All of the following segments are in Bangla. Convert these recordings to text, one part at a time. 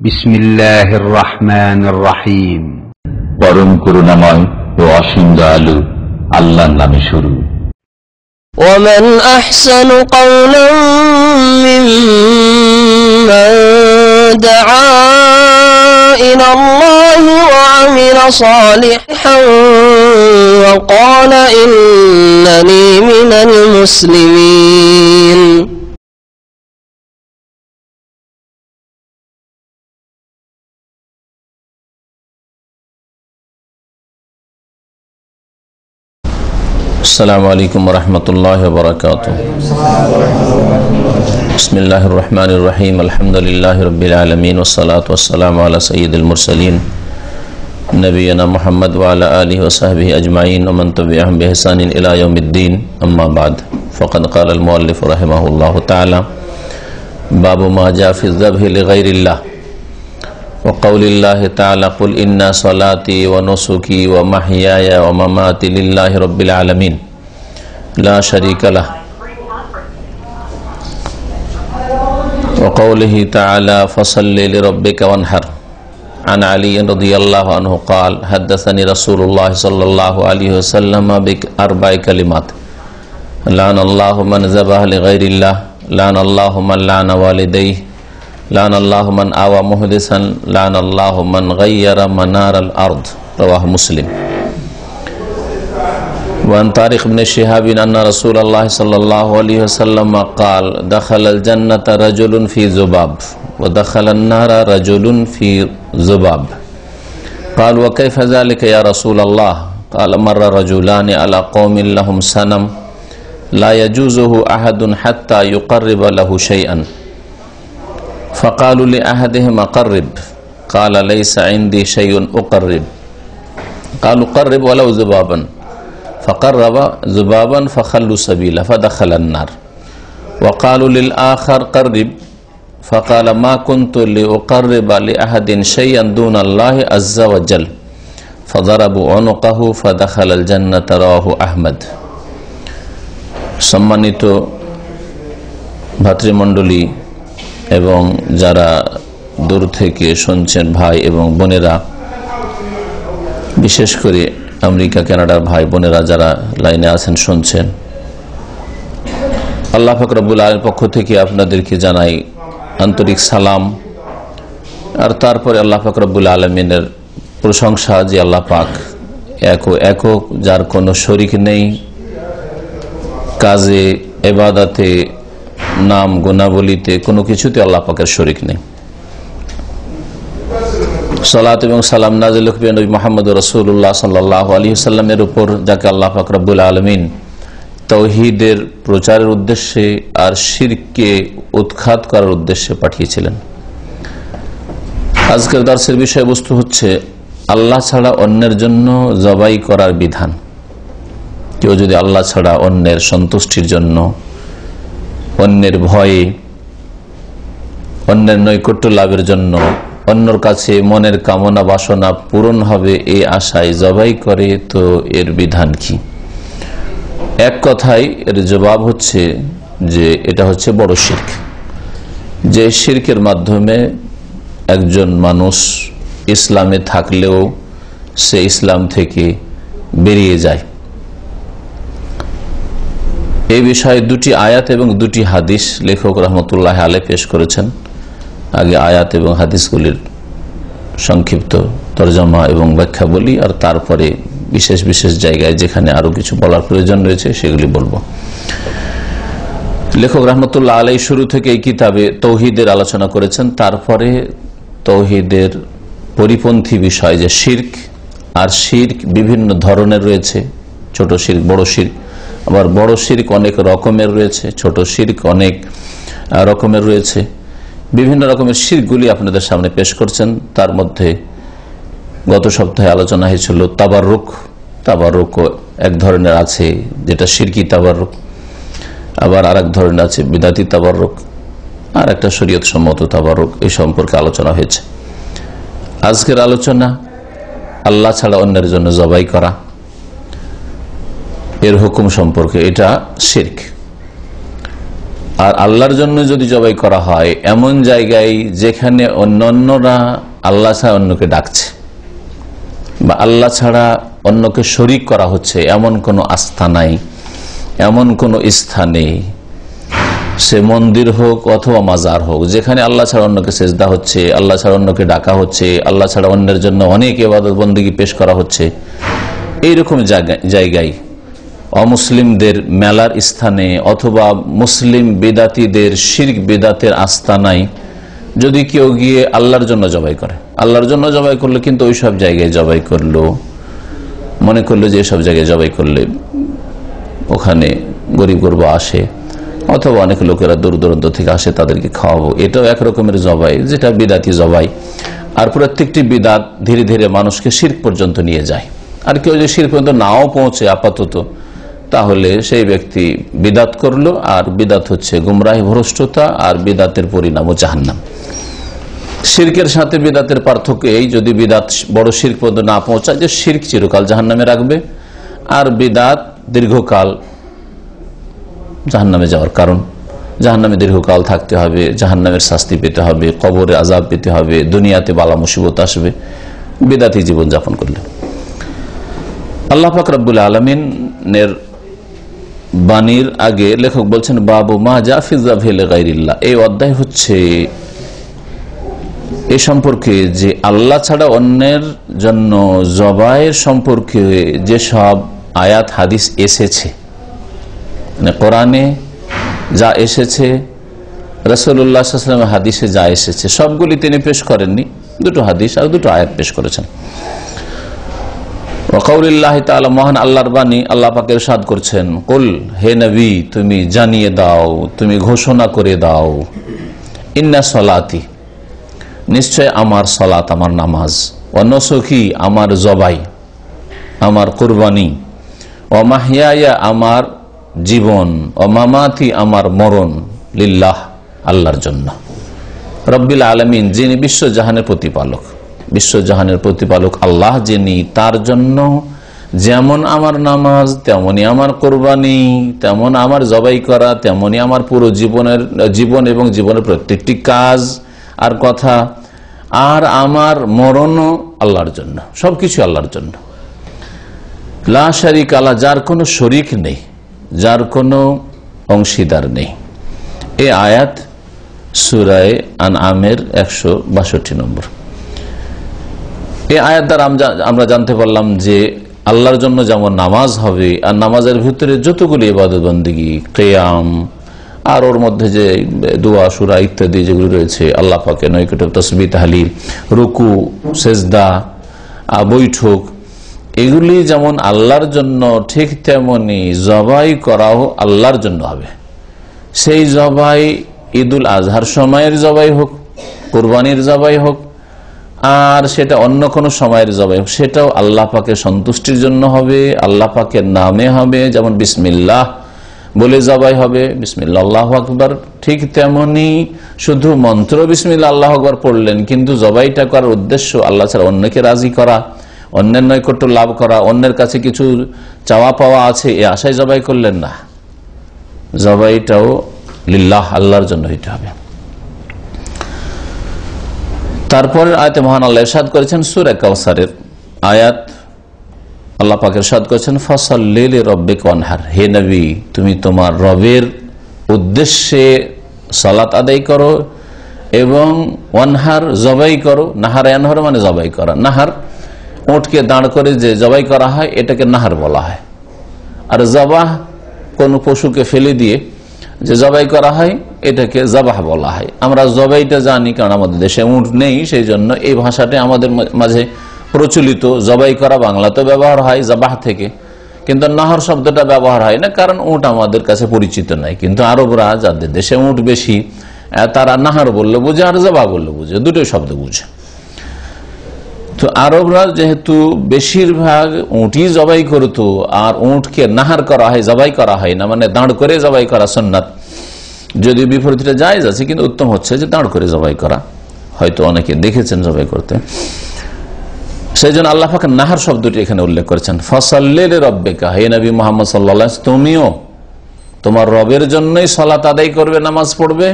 বিসমিল্লাহির রহমানির রহিম। পরম করুণাময় ও অসীম দয়ালু আল্লাহর নামে শুরু। ومن أحسن قولا ممن دعا إلى الله وعمل صالحا وقال إنني من المسلمين। السلام عليكم ورحمة الله وبركاته. بسم الله الرحمن الرحيم. الحمد لله رب العالمين والصلاة والسلام على سيد المرسلين نبينا محمد وعلى آله وصحبه أجمعين ومن تبعهم بإحسان إلى يوم الدين. أما بعد فقد قال المؤلف رحمه الله تعالى: باب ما جاء في الذبح لغير الله وقول الله تعالى: قل إن صلاتي ونسكي ومحياي ومماتي لله رب العالمين لا شريك له وقوله تعالى: فصل لربك وانحر. عن علي رضي الله عنه قال: حدثني رسول الله صلى الله عليه وسلم بأربع كلمات: لعن الله من ذبح لغير الله، لعن الله من لعن والديه، لعن الله من آوى محدثا، لعن الله من غير منار الأرض. رواه مسلم. وعن طارق بن شهاب أن رسول الله صلى الله عليه وسلم قال: دخل الجنة رجل في ذباب ودخل النار رجل في ذباب. قال: وكيف ذلك يا رسول الله؟ قال: مر رجلان على قوم لهم صنم لا يجوزه أحد حتى يقرب له شيئا، فقالوا لأحدهما قرب، قال: ليس عندي شيء أقرب. قالوا: قرب ولو ذبابا، فقرب ذبابا فخلوا سبيله فدخل النار. وقالوا للآخر قرب، فقال: ما كنت لأقرب لأحد شيئا دون الله عز وجل، فضربوا عنقه فدخل الجنة. رواه أحمد. সম্মানিত ভাতৃমণ্ডলী এবং যারা দূর থেকে শুনছেন ভাই এবং বোনেরা, বিশেষ করে আমেরিকা কানাডার ভাই বোনেরা যারা লাইনে আছেন শুনছেন, আল্লাহ পাক রব্বুল আলামিনের পক্ষ থেকে আপনাদেরকে জানাই আন্তরিক সালাম। আর তারপরে আল্লাহ পাক রব্বুল আলামিনের প্রশংসা যে আল্লাহ পাক একক, যার কোনো শরীক নেই, কাজে, ইবাদতে, নাম গুণাবলীতে কোনো কিছুতে আল্লাহ পাকের শরীক নেই। সালাত এবং সালাম নাযিল হোক নবী মুহাম্মদ রাসূলুল্লাহ সাল্লাল্লাহু আলাইহি ওয়াসাল্লামের উপর, যাকে আল্লাহ পাক রব্বুল আলামিন তাওহীদের প্রচারের উদ্দেশ্যে আর শিরককে উৎখাত করার উদ্দেশ্যে পাঠিয়েছিলেন। আজকের দার্সের বিষয়বস্তু হচ্ছে আল্লাহ ছাড়া অন্যের জন্য জবাই করার বিধান। কেউ যদি আল্লাহ ছাড়া অন্যের সন্তুষ্টির জন্য, অন্যের ভয়ে, অন্যের নৈকট্য লাভের জন্য, অন্যর কাছে মনের কামনা বাসনা পূরণ হবে এই আশায় জবাই করে, তো এর বিধান কি? এক কথায় এর জবাব হচ্ছে যে এটা হচ্ছে বড় শিরক, যে শিরকের মাধ্যমে একজন মানুষ ইসলামে থাকলেও সে ইসলাম থেকে বেরিয়ে যায়। এই বিষয়ে দুটি আয়াত এবং দুটি হাদিস লেখক রহমতুল্লাহ আলাইহি পেশ করেছেন। আগে আয়াত এবং হাদিসগুলির সংক্ষিপ্ত তরজমা এবং ব্যাখ্যা বলি, আর তারপরে বিশেষ বিশেষ জায়গায় যেখানে আরো কিছু বলার প্রয়োজন রয়েছে সেগুলি বলবো। লেখক রহমতুল্লাহ আলাইহি শুরু থেকে এই কিতাবে তৌহিদের আলোচনা করেছেন, তারপরে তৌহিদের পরিপন্থী বিষয় যে শিরক, আর শিরক বিভিন্ন ধরনের রয়েছে, ছোট শিরক, বড় শিরক। আবার বড় শিরক অনেক রকমের রয়েছে, ছোট শিরক অনেক রকমের রয়েছে। বিভিন্ন রকমের শিরকগুলি আপনাদের সামনে পেশ করছেন। তার মধ্যে গত সপ্তাহে আলোচনা হয়েছিল তাবাররুক। তাবাররুক এক ধরনের আছে যেটা শিরকি তাবাররুক, আবার আর এক ধরনের আছে বিদাতি তাবাররুক, আর একটা শরীয়ত সম্মত তাবাররুক। এই সম্পর্কে আলোচনা হয়েছে। আজকের আলোচনা আল্লাহ ছাড়া অন্যের জন্য জবাই করা, এর হুকুম সম্পর্কে। এটা শিরক। আর আল্লাহর জন্য যদি জবাই করা হয় এমন জায়গায় যেখানে অন্যান্যরা আল্লাহ ছাড়া অন্যকে ডাকছে বা আল্লাহ ছাড়া অন্যকে শরিক করা হচ্ছে, এমন কোনো আস্থা নাই, এমন কোনো স্থানে, সে মন্দির হোক অথবা মাজার হোক, যেখানে আল্লাহ ছাড়া অন্যকে সেজদা হচ্ছে, আল্লাহ ছাড়া অন্যকে ডাকা হচ্ছে, আল্লাহ ছাড়া অন্যের জন্য অনেক ইবাদত বন্দেগী পেশ করা হচ্ছে, এইরকম জায়গায় অমুসলিমদের মেলার স্থানে অথবা মুসলিম বেদাতীদের শিরক বেদাতের আস্তানায় যদি কেউ গিয়ে আল্লাহর জন্য জবাই করে, আল্লাহর জন্য জবাই করলো কিন্তু ওই সব জায়গায় জবাই করলো, মনে করলো যে সব জায়গায় জবাই করলে ওখানে গরিব গুরবা আসে অথবা অনেক লোকেরা দূর দূরান্ত থেকে আসে, তাদেরকে খাওয়াবো, এটাও একরকমের জবাই, যেটা বিদাতি জবাই। আর প্রত্যেকটি বিদাত ধীরে ধীরে মানুষকে শিরক পর্যন্ত নিয়ে যায়। আর কেউ যদি শিরক পর্যন্ত নাও পৌঁছে আপাতত, তাহলে সেই ব্যক্তি বিদাত করলো, আর বিদাত হচ্ছে গুমরাহি ভ্রষ্টতা, আর বিদাতের পরিণামও জাহান্নাম। শিরকের সাথে বিদাতের পার্থক্য এই, যদি বিদাত বড় শিরক পর্যন্ত না পৌঁছায়, যে শিরক চিরকাল জাহান্নামে রাখবে, আর বিদাত দীর্ঘকাল জাহান্নামে যাওয়ার কারণ, জাহান্নামে দীর্ঘকাল থাকতে হবে, জাহান্নামের শাস্তি পেতে হবে, কবরে আযাব পেতে হবে, দুনিয়াতে বালা মুসিবত আসবে বিদাতি জীবন যাপন করলে। আল্লাহ পাক রব্বুল আলামিনের বাণীর আগে লেখক বলছেন বাবু মা জাফি যাবহিল গায়রিল্লাহ, এই অধ্যায় হচ্ছে এ সম্পর্কে যে আল্লাহ ছাড়া অন্যের জন্য জবাইয়ের সম্পর্কে যেসব আয়াত হাদিস এসেছে, মানে কোরআনে যা এসেছে, রাসূলুল্লাহ সাল্লাল্লাহু আলাইহি ওয়াসাল্লামের হাদিসে যা এসেছে, সবগুলি তিনি পেশ করেননি, দুটো হাদিস আর দুটো আয়াত পেশ করেছেন। ওয়াকাউলিল্লাহি তাআলা, মহান আল্লাহর বাণী, আল্লাহ পাক ইরশাদ করছেন, কুল, হে নবী তুমি জানিয়ে দাও, তুমি ঘোষণা করে দাও, ইন্না সলাতি, নিশ্চয় আমার সলাত, আমার নামাজ, ওয়া নুসুকি, আমার জবাই, আমার কুরবানি, ওয়া মাহইয়ায়া, আমার জীবন, ওয়া মামাতি, আমার মরণ, লিল্লাহ, আল্লাহর জন্য, রব্বিল আলামিন, যিনি বিশ্বজাহানের প্রতিপালক, বিশ্বজাহানের প্রতিপালক আল্লাহ যিনি, তার জন্য যেমন আমার নামাজ, তেমনি আমার কোরবানি, তেমন আমার জবাই করা, তেমনি আমার পুরো জীবন এবং জীবনের প্রত্যেকটি কাজ আর কথা, আর আমার মরণও আল্লাহর জন্য, সবকিছু আল্লাহর জন্য। লা শারিকা লাহু, যার কোনো শরিক নেই, যার কোনো অংশীদার নেই। এই আয়াত সূরা আনআমের 162 নম্বর। এই আয়াত দ্বারা আমরা জানতে পারলাম যে আল্লাহর জন্য যেমন নামাজ হবে, আর নামাজের ভিতরে যতগুলি ইবাদত বন্দেগী, কিয়াম, আর ওর মধ্যে যে দোয়া, সূরা ইত্যাদি যেগুলো রয়েছে, আল্লাহ পাকের নৈকট্য, তাসবিহ, তাহলিল, রুকু, সেজদা, বৈঠক, এগুলি যেমন আল্লাহর জন্য, ঠিক তেমনি জবাই করাও আল্লাহর জন্য হবে। সেই জবাই ঈদুল আজহার সময়ের জবাই হোক, কুরবানির জবাই হোক, আর সেটা অন্য কোনো সময়ের জবাই হোক, সেটাও আল্লাহ পাকের সন্তুষ্টির জন্য হবে, আল্লাহ পাকের নামে হবে। যেমন বিসমিল্লাহ বলে জবাই হবে, বিসমিল্লাহ আল্লাহু আকবার, ঠিক তেমনি শুধু মন্ত্র বিসমিল্লাহ আল্লাহু আকবার পড়লেন, কিন্তু জবাইটা করার উদ্দেশ্য আল্লাহ ছাড়া অন্যকে রাজি করা, অন্যের নৈকট্য লাভ করা, অন্যের কাছে কিছু চাওয়া পাওয়া আছে এ আশায় জবাই করলেন না, জবাইটাও লিল্লাহ, আল্লাহর জন্য হইতে হবে। তারপরের আয়াতে মহান আল্লাহ ইরশাদ করেছেন সূরা কাউসারের আয়াত, আল্লাহ পাক ইরশাদ করেছেন ফাসাল্লি লিরাব্বিকা ওয়ানহার, হে নবী তুমি তোমার রবের উদ্দেশ্যে সালাত আদায় করো এবং ওয়ানহার, জবাই করো। নাহার আনহার মানে জবাই করা। নাহার উটকে দাঁড় করে যে জবাই করা হয় এটাকে নাহার বলা হয়, আর জবাহ কোন পশুকে ফেলে দিয়ে যে জবাই করা হয় এটাকে জবাহ বলা হয়। আমরা জবাইটা জানি কারণ আমাদের দেশে উট নেই, সেই জন্য এই ভাষাটা আমাদের মাঝে প্রচলিত। জবাই করা বাংলাতে ব্যবহার হয় জবাহ থেকে, কিন্তু নাহর শব্দটা ব্যবহার হয় না, কারণ উট আমাদের কাছে পরিচিত নাই। কিন্তু আরবরা, যাদের দেশে উট বেশি, তারা নাহার বললে বুঝে আর জবাহ বললে বুঝে, দুটোই শব্দ বুঝে। তো আরবরা যেহেতু বেশিরভাগ উটই জবাই করতো, আর উটকে নাহার করা হয়, জবাই করা হয় না, মানে দাঁড় করে জবাই করা সুন্নাত। যদি বিপরীতটা জায়েজ আছে, কিন্তু উত্তম হচ্ছে যে দাঁড় করে জবাই করা, হয়তো অনেকে দেখেছেন জবাই করতে। সেই জন্য আল্লাহ পাক নাহার শব্দটি এখানে উল্লেখ করেছেন। ফাসাল্লি লিরাব্বিকা, হে নবী মুহাম্মদ সাল্লাল্লাহু আলাইহি ওয়াসাল্লাম তুমিও তোমার রবের জন্যই সালাত আদায় করবে, নামাজ পড়বে,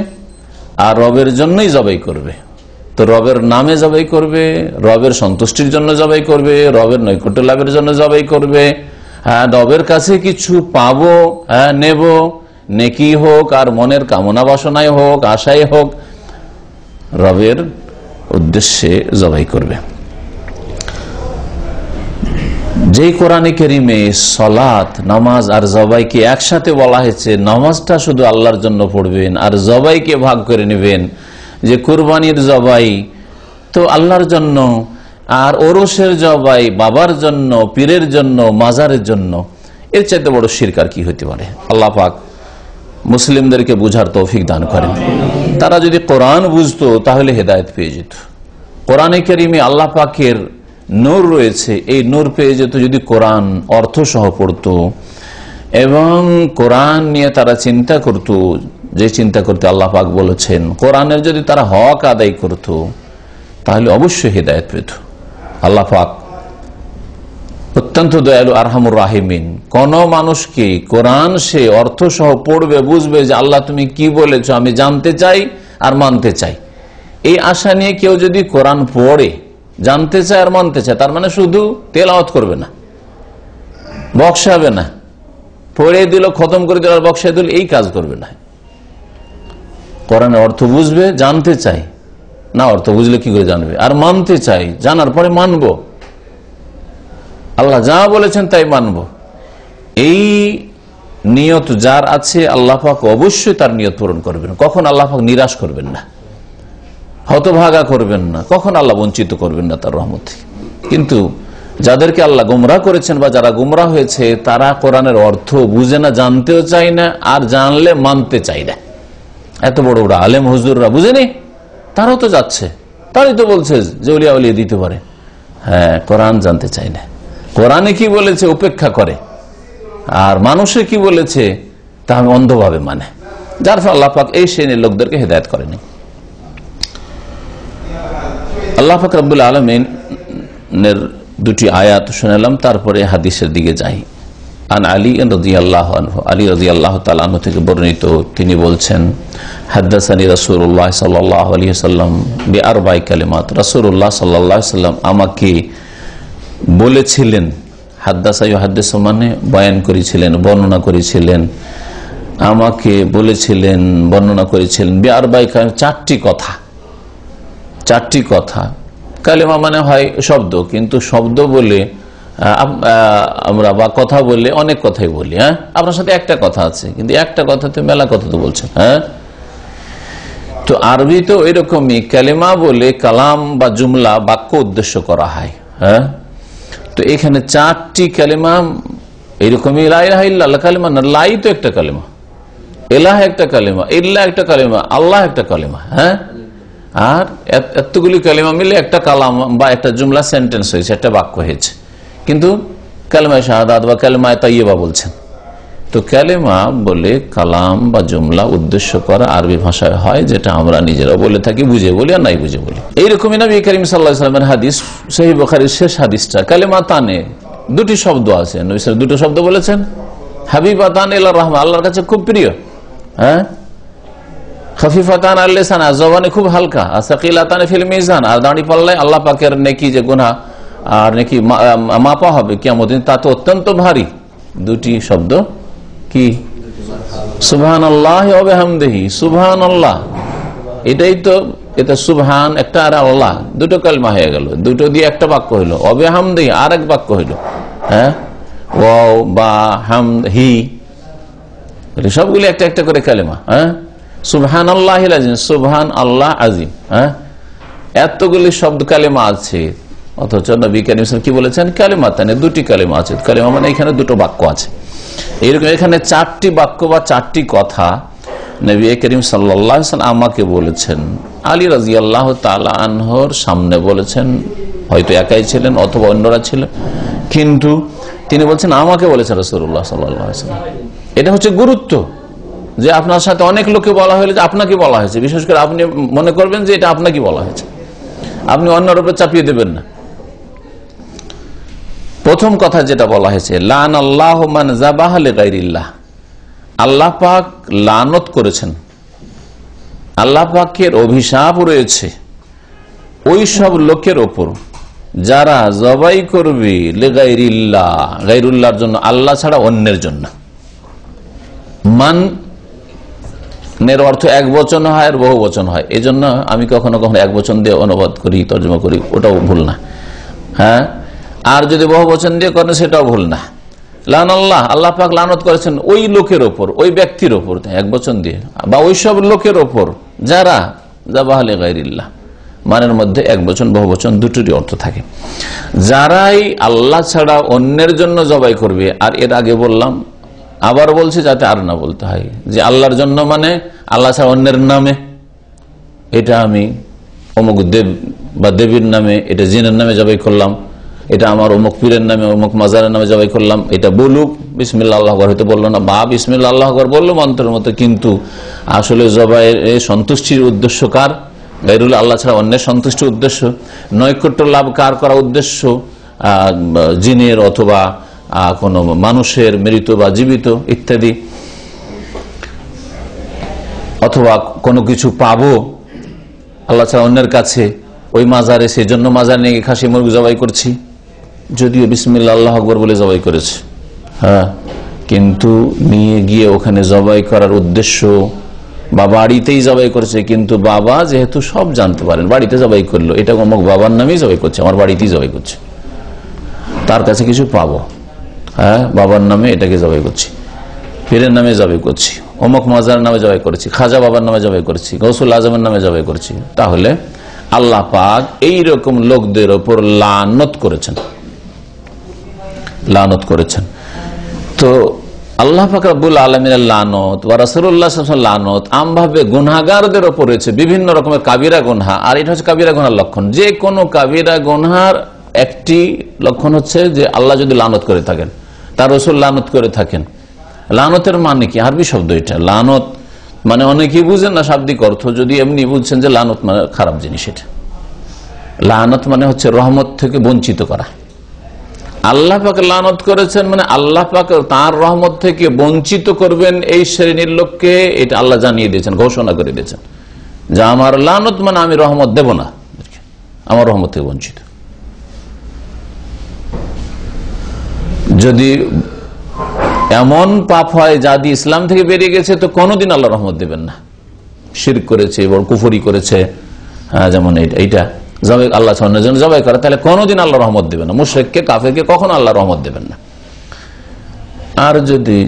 আর রবের জন্যই জবাই করবে। তো রবের নামে জবাই করবে, রবের সন্তুষ্টির জন্য জবাই করবে, রবের নৈকট্য লাভের জন্য জবাই করবে। হ্যাঁ, রবের কাছে কিছু পাবো, হ্যাঁ নেব, নেকি হোক আর মনের কামনা বাসনায় হোক, আশায় হোক, রবের উদ্দেশ্যে জবাই করবে। যেই কোরআনে কারিমে সালাত, নামাজ আর জবাইকে একসাথে বলা হয়েছে, নামাজটা শুধু আল্লাহর জন্য পড়বেন আর জবাইকে ভাগ করে নেবেন, যে কুরবানির জবাই তো আল্লাহর জন্য, আর ওরসের জবাই বাবার জন্য, পীরের জন্য, মাজারের জন্য, এর চাইতে বড় শিরক আর কি হতে পারে। আল্লাহ পাক মুসলিমদেরকে বুঝার তৌফিক দান করেন। তারা যদি কোরআন বুঝতো তাহলে হেদায়েত পেয়ে যেত। কোরআনে কারিমে আল্লাহ পাকের নূর রয়েছে, এই নূর পেয়ে যেত যদি কোরআন অর্থ সহ পড়তো এবং কোরআন নিয়ে তারা চিন্তা করত, যে চিন্তা করতে আল্লাহ পাক বলেছেন, কোরআনের যদি তারা হক আদায় করত তাহলে অবশ্যই হেদায়েত পেত। আল্লাহ পাক অত্যন্ত দয়ালু, আরহামুর রাহিমিন। কোন মানুষকে কোরআন সে অর্থ সহ পড়বে, বুঝবে যে আল্লাহ তুমি কি বলেছো, আমি জানতে চাই আর মানতে চাই, এই আশা নিয়ে কেউ যদি কোরআন পড়ে, জানতে চায় আর মানতে চায়, তার মানে শুধু তেলাওয়াত করবে না, বক্সাবে না, পড়ে দিল খতম করে দিল আর বক্সায় দিল, এই কাজ করবে না। কোরআনের অর্থ বুঝবে, জানতে চাই না, অর্থ বুঝলে কি করে জানবে, আর মানতে চাই, জানার পরে মানব, আল্লাহ যা বলেছেন তাই মানব। এই নিয়ত যার আছে আল্লাহ পাক অবশ্যই তার নিয়ত পূরণ করবেন। কখন আল্লাহ পাক নিরাশ করবেন না, হতভাগা করবেন না, কখন আল্লাহ বঞ্চিত করবেন না তার রহমত থেকে। কিন্তু যাদেরকে আল্লাহ গুমরাহ করেছেন বা যারা গুমরাহ হয়েছে, তারা কোরআনের অর্থ বুঝে না, জানতেও চায় না, আর জানলে মানতে চায় না। এত বড় বড় আলেম হুজুররা বুঝেনি, তারাও তো যাচ্ছে, তারাই তো বলছে যে উলিয়া উলিয়া দিতে পারে। হ্যাঁ, কোরআন জানতে চায় না, কোরআনে কি বলেছে উপেক্ষা করে, আর মানুষে কি বলেছে তা আমি অন্ধভাবে মানে, যার ফলে আল্লাহ পাক এই শ্রেণীর লোকদেরকে হেদায়েত করেনি। আল্লাহ পাক রব্বুল আলামিনের দুটি আয়াত শুনালাম, তারপরে হাদিসের দিকে যাই। আন আলী রাদিয়াল্লাহু আনহু, আলী রাদিয়াল্লাহু তাআলা আনহু থেকে বর্ণিত, তিনি বলছেন, হাদাসানি রাসূলুল্লাহ সাল্লাল্লাহু আলাইহি ওয়াসাল্লাম বিআরবা'i কালিমাত, রাসূলুল্লাহ সাল্লাল্লাহু আলাইহি ওয়াসাল্লাম আমাকে বলেছিলেন, হাদাসা ইউহাদ্দিসু মানে বয়ান করেছিলেন, বর্ণনা করেছিলেন, আমাকে বলেছিলেন, বর্ণনা করেছিলেন, বিআরবা'i কালিমাত, চারটি কথা। চারটি কথা, কালেমা মানে হয় শব্দ, কিন্তু শব্দ বলে আমরা বা কথা বললে অনেক কথাই বলি। হ্যাঁ, আপনার সাথে একটা কথা আছে, কিন্তু একটা কথাতে মেলা কথা তো বলছেন। হ্যাঁ, তো আরবি তো এরকমই, কালেমা বলে কালাম বা জুমলা, বাক্য উদ্দেশ্য করা হয়। হ্যাঁ, তো এখানে চারটি কালেমা এরকমই, লা ইলাহা ইল্লাল্লাহ কালেমা না, লাই তো একটা কালেমা, ইলাহ একটা কালেমা, ইল্লাহ একটা কালেমা, আল্লাহ একটা কালেমা। হ্যাঁ, আর এতগুলি কালেমা মিলে একটা কালাম বা একটা জুমলা সেন্টেন্স হয়েছে, একটা বাক্য হয়েছে, কিন্তু কালেমায়ে শাহাদাত বা কালেমায়ে তাইয়্যিবা বলছেন। তো কালেমা বলে কালাম বা জুমলা উদ্দেশ্য করা আরবি ভাষায় হয়, যেটা আমরা নিজেরা বলে থাকি, বুঝে বলি আর নাই বুঝে বলি। এইরকমই নবী করিম সাল্লাল্লাহু আলাইহি ওয়াসাল্লামের হাদিস, সহিহ বুখারীর শেষ হাদিসটা, কালেমাতানে, দুটি শব্দ আছে, নবী সাল্লাল্লাহু দুটো শব্দ বলেছেন, হাবিবাতান ইলার রাহমান, আল্লাহর কাছে খুব প্রিয়। হ্যাঁ, খফিফাতান আল লিসান, জবানে খুব হালকা, সাকিলাতান ফিল মিজান, আর দাঁড়ি পাল্লায় আল্লাহ পাকের নেকি যে গুনাহ আর নেকি মাপা হবে কিয়ামত দিন, তা তো অত্যন্ত ভারী। দুটি শব্দ কি, সুবহানাল্লাহ ওয়া বিহামদিহি, সুবহানাল্লাহ, এটাই তো, এটা সুবহান একটা আর আল্লাহ, দুটো কালেমা হয়ে গেল, দুটো দিয়ে একটা বাক্য হইল, ওয়া বিহামদিহি আর এক বাক্য হইল। হ্যাঁ, ওয়াও বা হামহি, সবগুলি একটা একটা করে কালেমা। হ্যাঁ, সুবহানাল্লাহিল আযীম, সুবহান আল্লাহ আজিম। হ্যাঁ, এতগুলি শব্দ কালেমা আছে, অথচ নবী কারীম সাল্লাল্লাহু আলাইহি ওয়াসাল্লাম কি বলেছেন, কালেমাতানে, দুটি কালেমা আছে। কালেমা মানে এখানে দুটো বাক্য আছে, এইরকম এখানে চারটি বাক্য বা চারটি কথা নবী করিম সাল্লাল্লাহু আলাইহি ওয়াসাল্লাম আমাকে বলেছেন। আলী রাদিয়াল্লাহু তাআলা আনহুর সামনে বলেছেন, হয়তো একাই ছিলেন অথবা অন্যরা ছিলেন, কিন্তু তিনি বলছেন আমাকে বলেছেন রাসূলুল্লাহ সাল্লাল্লাহু আলাইহি ওয়াসাল্লাম। এটা হচ্ছে গুরুত্ব, যে আপনার সাথে অনেক লোককে বলা হয়েছে, আপনাকে বলা হয়েছে, বিশেষ করে আপনি মনে করবেন যে এটা আপনাকে বলা হয়েছে, আপনি অন্যের উপর চাপিয়ে দেবেন না। প্রথম কথা যেটা বলা হয়েছে, লানাল্লাহু মান যাবাহা লিগাইরিল্লাহ, আল্লাহ পাক লানত করেছেন, আল্লাহ পাকের অভিশাপ রয়েছে ওই সব লোকের ওপর যারা জবাই করবে লিগাইরিল্লাহ, গায়রুল্লাহর জন্য, আল্লাহ ছাড়া অন্যের জন্য। মানের অর্থ এক বচন হয় আর বহু বচন হয়, এই জন্য আমি কখনো কখনো এক বচন দিয়ে অনুবাদ করি, তর্জমা করি, ওটাও ভুল না। হ্যাঁ, আর যদি বহু বচন দিয়ে করেন সেটাও ভুল না। লান আল্লাহ, আল্লাহ পাক লানত করেছেন ওই লোকের ওপর, ওই ব্যক্তির ওপর, এক বচন দিয়ে, বা ওই সব লোকের ওপর যারা যাবাহ লিগাইরিল্লাহ, মানের মধ্যে এক বচন বহু বচন দুটোরই অর্থ থাকে, যারাই আল্লাহ ছাড়া অন্যের জন্য জবাই করবে। আর এর আগে বললাম, আবার বলছি যাতে আর না বলতে হয় যে আল্লাহর জন্য মানে আল্লাহ ছাড়া অন্যের নামে, এটা আমি অমুক দেব বা দেবীর নামে, এটা জিনের নামে জবাই করলাম, এটা আমার অমুক পীরের নামে অমুক মাজারের নামে জবাই করলাম, এটা বলুক বিসমিল্লাহ আল্লাহু আকবার, হয়তো বললো না, বা বিসমিল্লাহ আল্লাহু আকবার বললো মন্ত্রের মতো, কিন্তু আসলে জবাইয়ের সন্তুষ্টির উদ্দেশ্য কার? গায়রুল্লাহ, আল্লাহ ছাড়া অন্যের সন্তুষ্টির উদ্দেশ্য, নৈকট্য লাভ কার করা উদ্দেশ্য? জিনের অথবা কোন মানুষের, মৃত বা জীবিত ইত্যাদি, অথবা কোনো কিছু পাবো আল্লাহ ছাড়া অন্যের কাছে ওই মাজারে, সেই জন্য মাজার নিয়ে খাসি মুরগি জবাই করছি, যদিও বিসমিল্লাহ আল্লাহু আকবার বলে জবাই করেছে। হ্যাঁ, কিন্তু নিয়ে গিয়ে ওখানে জবাই করার উদ্দেশ্য, বা বাড়িতেই জবাই করেছে, কিন্তু বাবা যেহেতু সব জানতে পারেন, বাড়িতে জবাই করলো, এটা অমুক বাবার নামেই জবাই করছে, আমার বাড়িতেই জবাই করছে, তার কাছে কিছু পাবো, হ্যাঁ, বাবার নামে এটাকে জবাই করছি, পীরের নামে জবাই করছি, অমুক মাজার নামে জবাই করেছি, খাজা বাবার নামে জবাই করেছি, গৌসুল আজমের নামে জবাই করেছি, তাহলে আল্লাহ পাক এইরকম লোকদের ওপর লানত করেছেন, লানত করেছেন। তো আল্লাহ পাক রব্বুল আলামিনের লানত ওয়া রাসূলুল্লাহ সাল্লাল্লাহু আলাইহি ওয়াসাল্লাম লানত আমভাবে গুনাহগারদের ওপর রয়েছে, বিভিন্ন রকমের কাবিরা গুনাহ। আর এটা হচ্ছে কাবিরা গুনাহর লক্ষণ। যে কোনো কাবিরা গুনাহর একটি লক্ষণ হচ্ছে যে আল্লাহ যদি লানত করে থাকেন, তার রাসূল লানত করে থাকেন। লানতের মানে কি? আরবি শব্দ এটা। লানত মানে অনেকেই বুঝেন না শাব্দিক অর্থ, যদি এমনি বুঝছেন যে লানত মানে খারাপ জিনিস, এটা লানত মানে হচ্ছে রহমত থেকে বঞ্চিত করা। আল্লাহ পাক লানত করেছেন মানে আল্লাহ পাক তার রহমত থেকে বঞ্চিত করবেন এই শ্রেণীর লোককে, এটা আল্লাহ জানিয়ে দিয়েছেন, ঘোষণা করে দিয়েছেন যে আমার লানত মানে আমি রহমত দেব না, আমার রহমত থেকে বঞ্চিত। যদি এমন পাপ হয় যা দিয়ে ইসলাম থেকে বেরিয়ে গেছে, তো কোনোদিন আল্লাহ রহমত দেবেন না। শিরক করেছে, বড় কুফরি করেছে, যেমন এইটা জবাই, আল্লাহ ছাড়ার জন্য জবাই করে, তাহলে কোনোদিন আল্লাহ রহমত দেবেন না। মুশরিককে, কাফেরকে কখনো আল্লাহ রহমত দেবেন না। আর যদি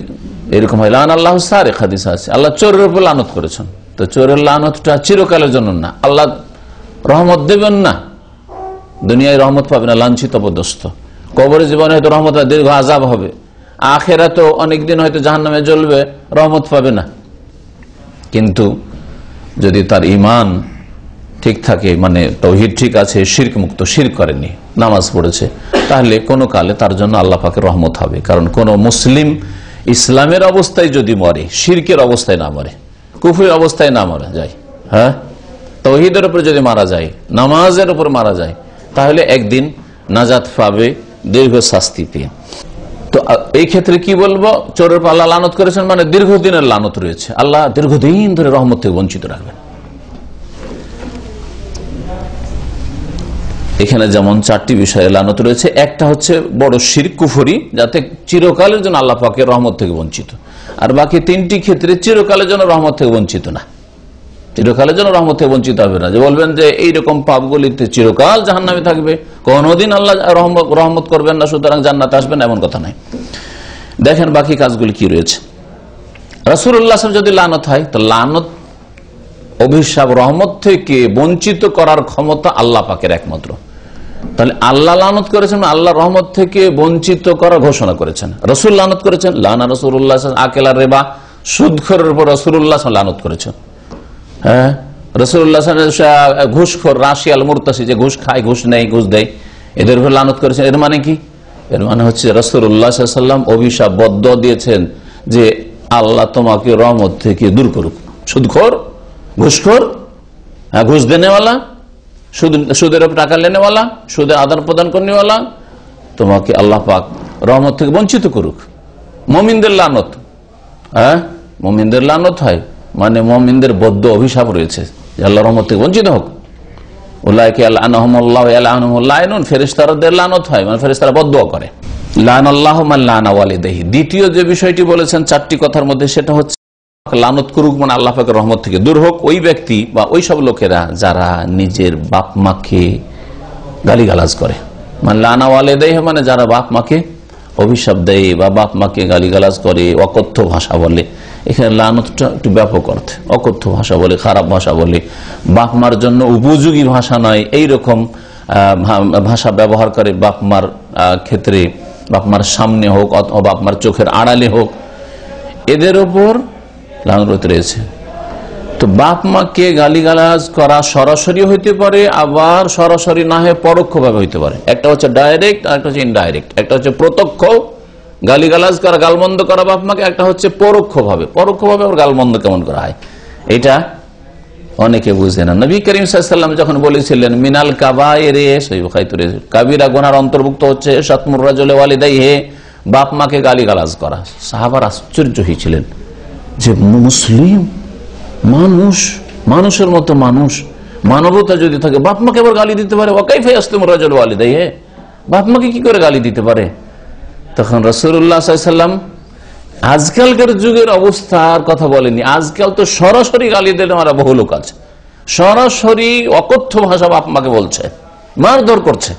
এরকম হয়, লান আল্লাহু সারিক, হাদিস আছে, আল্লাহ চোরের উপর লানত করেছেন, তো চোরের লানতটা চিরকালের জন্য না, আল্লাহ রহমত দেবেন না, দুনিয়ায় রহমত পাবে না, লাঞ্ছিত অপদস্থ। কবরের জীবনে হয়তো রহমত, দীর্ঘ আযাব হবে, আখিরাতে অনেকদিন হয়তো জাহান্নামে জ্বলবে, রহমত পাবে না। কিন্তু যদি তার ঈমান ঠিক থাকে, মানে তাওহীদ ঠিক আছে, শিরক মুক্ত, শিরক করেনি, নামাজ পড়েছে, তাহলে কোনো কালে তার জন্য আল্লাহ পাকের রহমত হবে। কারণ কোন মুসলিম ইসলামের অবস্থায় যদি মরে, শিরকের অবস্থায় না মরে, কুফরের অবস্থায় না মারা যায়, হ্যাঁ, তাওহীদের উপর যদি মারা যায়, নামাজের উপর মারা যায়, তাহলে একদিন নাজাত পাবে দীর্ঘ শাস্তি পেয়ে। তো এই ক্ষেত্রে কি বলবো, চোরের উপর আল্লাহ লানত করেছেন মানে দীর্ঘদিনের লানত রয়েছে, আল্লাহ দীর্ঘদিন ধরে রহমত থেকে বঞ্চিত রাখবেন। এখানে যেমন চারটি বিষয়ে লানত রয়েছে, একটা হচ্ছে বড় শিরক, কুফরি, যাতে চিরকালের জন্য আল্লাহ পাকের রহমত থেকে বঞ্চিত, আর বাকি তিনটি ক্ষেত্রে চিরকালের জন্য রহমত থেকে বঞ্চিত না, চিরকালের জন্য রহমত থেকে বঞ্চিত হবে না। যে বলবেন যে এইরকম পাপগুলিতে চিরকাল জাহান্নামে থাকবে, কোনদিন আল্লাহ রহমত করবেন না, সুতরাং জান্নাতে আসবেন, এমন কথা নাই। দেখেন বাকি কাজগুলি কি রয়েছে। রাসূলুল্লাহ সাল্লাল্লাহু আলাইহি ওয়াসাল্লাম যদি লানত হয়, তো লানত, অভিশাপ, রহমত থেকে বঞ্চিত করার ক্ষমতা আল্লাহ পাকের একমাত্র। তাহলে আল্লাহ লানত করেছেন, আল্লাহ রহমত থেকে বঞ্চিত করার ঘোষণা করেছেন। রাসূল লানত করেছেন, লানা রাসূলুল্লাহ আকেলা রিবা, সুদখোরের উপর রাসূলুল্লাহ লানত করেছেন। হ্যাঁ, রাসূলুল্লাহ ঘুষখোর, রাশিয়াল মুরতাসি, যে ঘুষ খায়, ঘুষ নেয়, ঘুষ দেয়, এদের উপর লানত করেছেন। এর মানে কি? এর মানে হচ্ছে রাসূলুল্লাহ সাল্লাল্লাহু আলাইহি ওয়াসাল্লাম অভিশাপ বদ্ধ দিয়েছেন যে আল্লাহ তোমাকে রহমত থেকে দূর করুক। সুদখোর, ঘুষখোর, ঘুষ দেনেওয়ালা, সুদের উপর টাকা লেনেওয়ালা, সুদের আদান প্রদান করনেওয়ালা, তোমাকে আল্লাহ পাক রহমত থেকে বঞ্চিত করুক। মুমিনদের লানত, হ্যাঁ, মুমিনদের লানত হয়, মানে মুমিনদের বদ্ধ অভিশাপ রয়েছে, আল্লাহর রহমত থেকে বঞ্চিত হোক। উলাইকা লাআনাহুমুল্লাহু ওয়া লাআনুহুমুল লাইনুন, ফেরেশতাদের লানত হয়, মানে ফেরেশতারা বদদুয়া করে। লাআনাল্লাহু মান লাআনা ওয়ালিদাইহি। দ্বিতীয় যে বিষয়টি বলেছেন চারটি কথার মধ্যে, সেটা হচ্ছে লানত করুক, মানে আল্লাহ পাকের রহমত থেকে দূর হোক ওই ব্যক্তি বা ওই সব লোকেরা যারা নিজের বাপ মাকে গালিগালাজ করে। মানে লাআনা ওয়ালিদাইহি মানে যারা বাপ মাকে অভিশাপ দেয় বা বাপ মাকে গালিগালাজ করে, অকথ্য ভাষা বলে। এখানে লানতটা একটু ব্যাপক অর্থে, অকথ্য ভাষা বলে, খারাপ ভাষা বলে, বাপ মার জন্য উপযোগী ভাষা নয় এইরকম ভাষা ব্যবহার করে বাপ মার ক্ষেত্রে, বাপ মার সামনে হোক অথবা বাপ মার চোখের আড়ালে হোক, এদের ওপর লানত রয়েছে। তো বাপ মাকে গালিগালাজ করা সরাসরি হইতে পারে, আবার সরাসরি না হয়ে পরোক্ষভাবে হইতে পারে। একটা হচ্ছে ডাইরেক্ট আর একটা হচ্ছে ইনডাইরেক্ট। একটা হচ্ছে প্রত্যক্ষ গালিগালাজ করা, গালমন্দ করা বাপ মাকে, একটা হচ্ছে পরোক্ষভাবে। পরোক্ষভাবে ওর গালমন্দ কেমন করা হয় এটা অনেকে বুঝে না। নবী করিম সাল্লাল্লাহু আলাইহি ওয়াসাল্লাম যখন বলেছিলেন মিনাল কাবায়েরে, সহিহ বুখারীতে কাবিরা গুনার অন্তর্ভুক্ত হচ্ছে শাতমুর রাজুলি ওয়ালিদাইহি, বাপ মাকে গালিগালাজ করা। সাহাবারা আশ্চর্য হয়েছিলেন যে মুসলিম মানুষ, মানুষের মতো মানুষ, মানবতা যদি থাকে বাপ মাকে আবার গালি দিতে পারে? ওয়াকাইফা ইয়াসতুমুর রাজুলু ওয়ালিদাইহি, বাপ মাকে কি করে গালি দিতে পারে? তখন রাসূলুল্লাহ সাল্লাল্লাহু আলাইহি ওয়াসাল্লাম আজকালকার যুগের অবস্থার কথা বলেনি। আজকাল তো সরাসরি গালি দিলে আমরা বহু লোক আছে, সরাসরি অকথ্য ভাষা বাপ মাকে বলছে, মারধর করছে।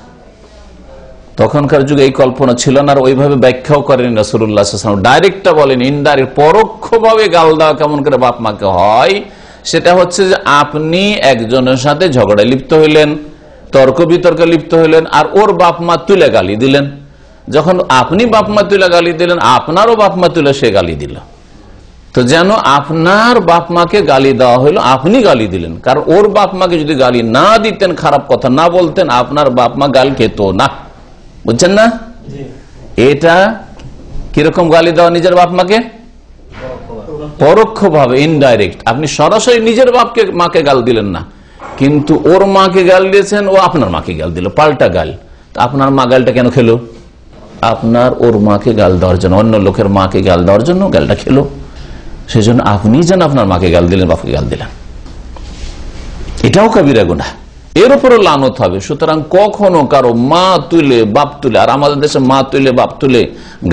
তখনকার যুগে এই কল্পনা ছিল না, আর ওইভাবে ব্যাখ্যাও করেন রাসূলুল্লাহ সাল্লাল্লাহু আলাইহি ওয়াসাল্লাম। ডাইরেক্টটা বলেন, ইনডাইরেক্ট পরোক্ষভাবে গাল দেওয়া কেমন করে বাপ মাকে হয়, সেটা হচ্ছে যে আপনি একজনের সাথে ঝগড়ায় লিপ্ত হইলেন, তর্ক বিতর্কে লিপ্ত হইলেন, আর ওর বাপ মা তুলে গালি দিলেন। যখন আপনি বাপ মা তুলে গালি দিলেন, আপনারও বাপ মা তুলে সে গালি দিল। তো যেন আপনার বাপ মাকে গালি দেওয়া হইলো, আপনি গালি দিলেন। কারণ ওর বাপ মাকে যদি গালি না দিতেন, খারাপ কথা না বলতেন, আপনার বাপ মা গাল খেত না। বুঝছেন না? এটা কিরকম গালি দেওয়া নিজের বাপ মাকে? পরোক্ষভাবে, ইনডাইরেক্ট। আপনি সরাসরি নিজের বাপকে মাকে গাল দিলেন না, কিন্তু ওর মাকে গাল দিয়েছেন, ও আপনার মাকে গাল দিল, পাল্টা গাল। আপনার মা গালটা কেন খেলো? আপনার ওর মাকে গাল দেওয়ার জন্য, অন্য লোকের মাকে গাল দেওয়ার জন্য গালটা খেলো। সেজন্য আপনি যেন আপনার মাকে গাল দিলেন, বাপকে গাল দিলেন, এটাও কাবিরা গুনাহ, এর উপরও লানত হবে। সুতরাং কখনো কারো মা তুলে বাপ তুলে, আর আমাদের দেশে মা তুলে বাপ তুলে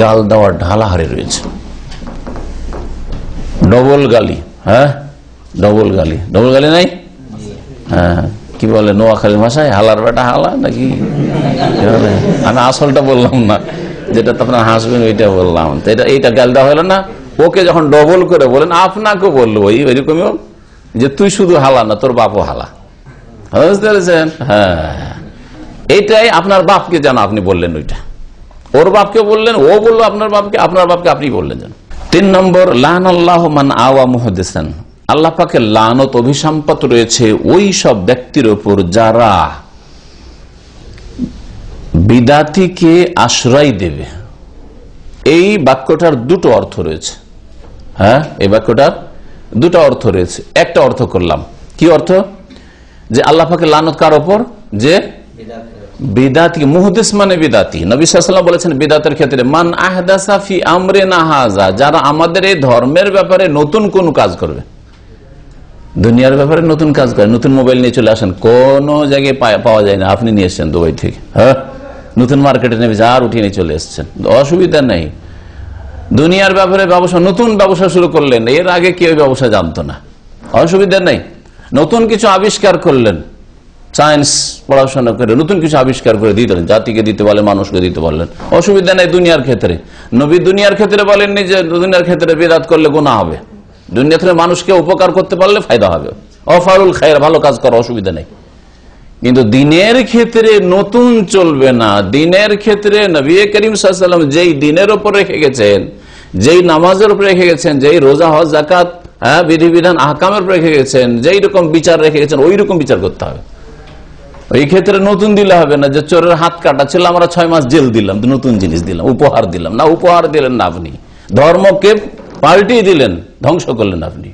গাল দেওয়ার ঢালাহারে রয়েছে। ডবল গালি, হ্যাঁ ডবল গালি, ডবল গালি নাই? হ্যাঁ, কি বলে নোয়াখালীর ভাষায়, হালার বেটা হালা নাকি? আমি আসলটা বললাম না, যেটা তো আপনার হাসবেন ওইটা বললাম। তো এইটা গাল দেওয়া হলো না। ওকে যখন ডবল করে বলেন, আপনাকে বললো ওইরকমই যে তুই শুধু হালা না, তোর বাপও হালা। বুঝতে পেরেছেন? হ্যাঁ, এইটাই আপনার বাপকে যেন আপনি বললেন, ওইটা ওর বাপকে বললেন, ও বললো আপনার বাপকে, আপনার বাপকে আপনি বললেন যেন। 3 নম্বর, লাআনাল্লাহু মান আওয়া মুহাদ্দিসান। আল্লাহ পাকের লানত, অভিসম্পাত রয়েছে ওই সব ব্যক্তির উপর যারা বিদাতিকে আশ্রয় দেবে। এই বাক্যটার দুটো অর্থ রয়েছে। হ্যাঁ, এই বাক্যটার দুটো অর্থ রয়েছে। একটা অর্থ করলাম, কি অর্থ? যে আল্লাহ পাকের লানত কার ওপর? যে বিদাতি, মুহদিস মানে বিদাতি। নবী সাল্লাল্লাহু আলাইহি ওয়াসাল্লাম বলেছেন বিদাতের ক্ষেত্রে, মান আহদাসা ফি আমরিনা হাযা, যারা আমাদের এই ধর্মের ব্যাপারে নতুন কোন কাজ করবে, দুনিয়ার ব্যাপারে নতুন কাজ করে। নতুন মোবাইল নিয়ে চলে আসেন, কোন জায়গায় পাওয়া যায় না, আপনি নিয়ে এসছেন দুবাই থেকে। হ্যাঁ, নতুন মার্কেটে নেবে আর উঠিয়ে নিয়ে চলে এসছেন, অসুবিধা নেই। দুনিয়ার ব্যাপারে ব্যবসা, নতুন ব্যবসা শুরু করলেন, এর আগে কেউ ব্যবসা জানতো না, অসুবিধা নেই। নতুন কিছু আবিষ্কার করলেন, সায়েন্স পড়াশোনা করে নতুন কিছু আবিষ্কার করে দিয়ে দিলেন, জাতিকে দিতে বলে, মানুষকে দিতে বললেন, অসুবিধা নেই দুনিয়ার ক্ষেত্রে। নবী দুনিয়ার ক্ষেত্রে বলেননি যে দুনিয়ার ক্ষেত্রে বিদআত করলে গুনাহ হবে, দুনিয়া থেকে মানুষকে উপকার করতে পারলে ফায়দা হবে, অফারুল খায়র, ভালো কাজ করা, অসুবিধা নেই। কিন্তু দিনের ক্ষেত্রে নতুন চলবে না। দিনের ক্ষেত্রে নবী করিম সাল্লাল্লাহু আলাইহি ওয়াসাল্লাম যেই দিনের উপর রেখে গেছেন, যেই নামাজের উপর রেখে গেছেন, যেই রোজা হজ যাকাত বিধিবিধান আহকামের উপর রেখে গেছেন, যেই রকম বিচার রেখে গেছেন, ওই রকম বিচার করতে হবে। ওই ক্ষেত্রে নতুন দিলে হবে না, যে চোরের হাত কাটা ছিল আমরা 6 মাস জেল দিলাম, নতুন জিনিস দিলাম, উপহার দিলাম না। উপহার দিলেন না, আপনি ধর্মকে পাল্টিয়ে দিলেন, ধ্বংস করলেন আপনি।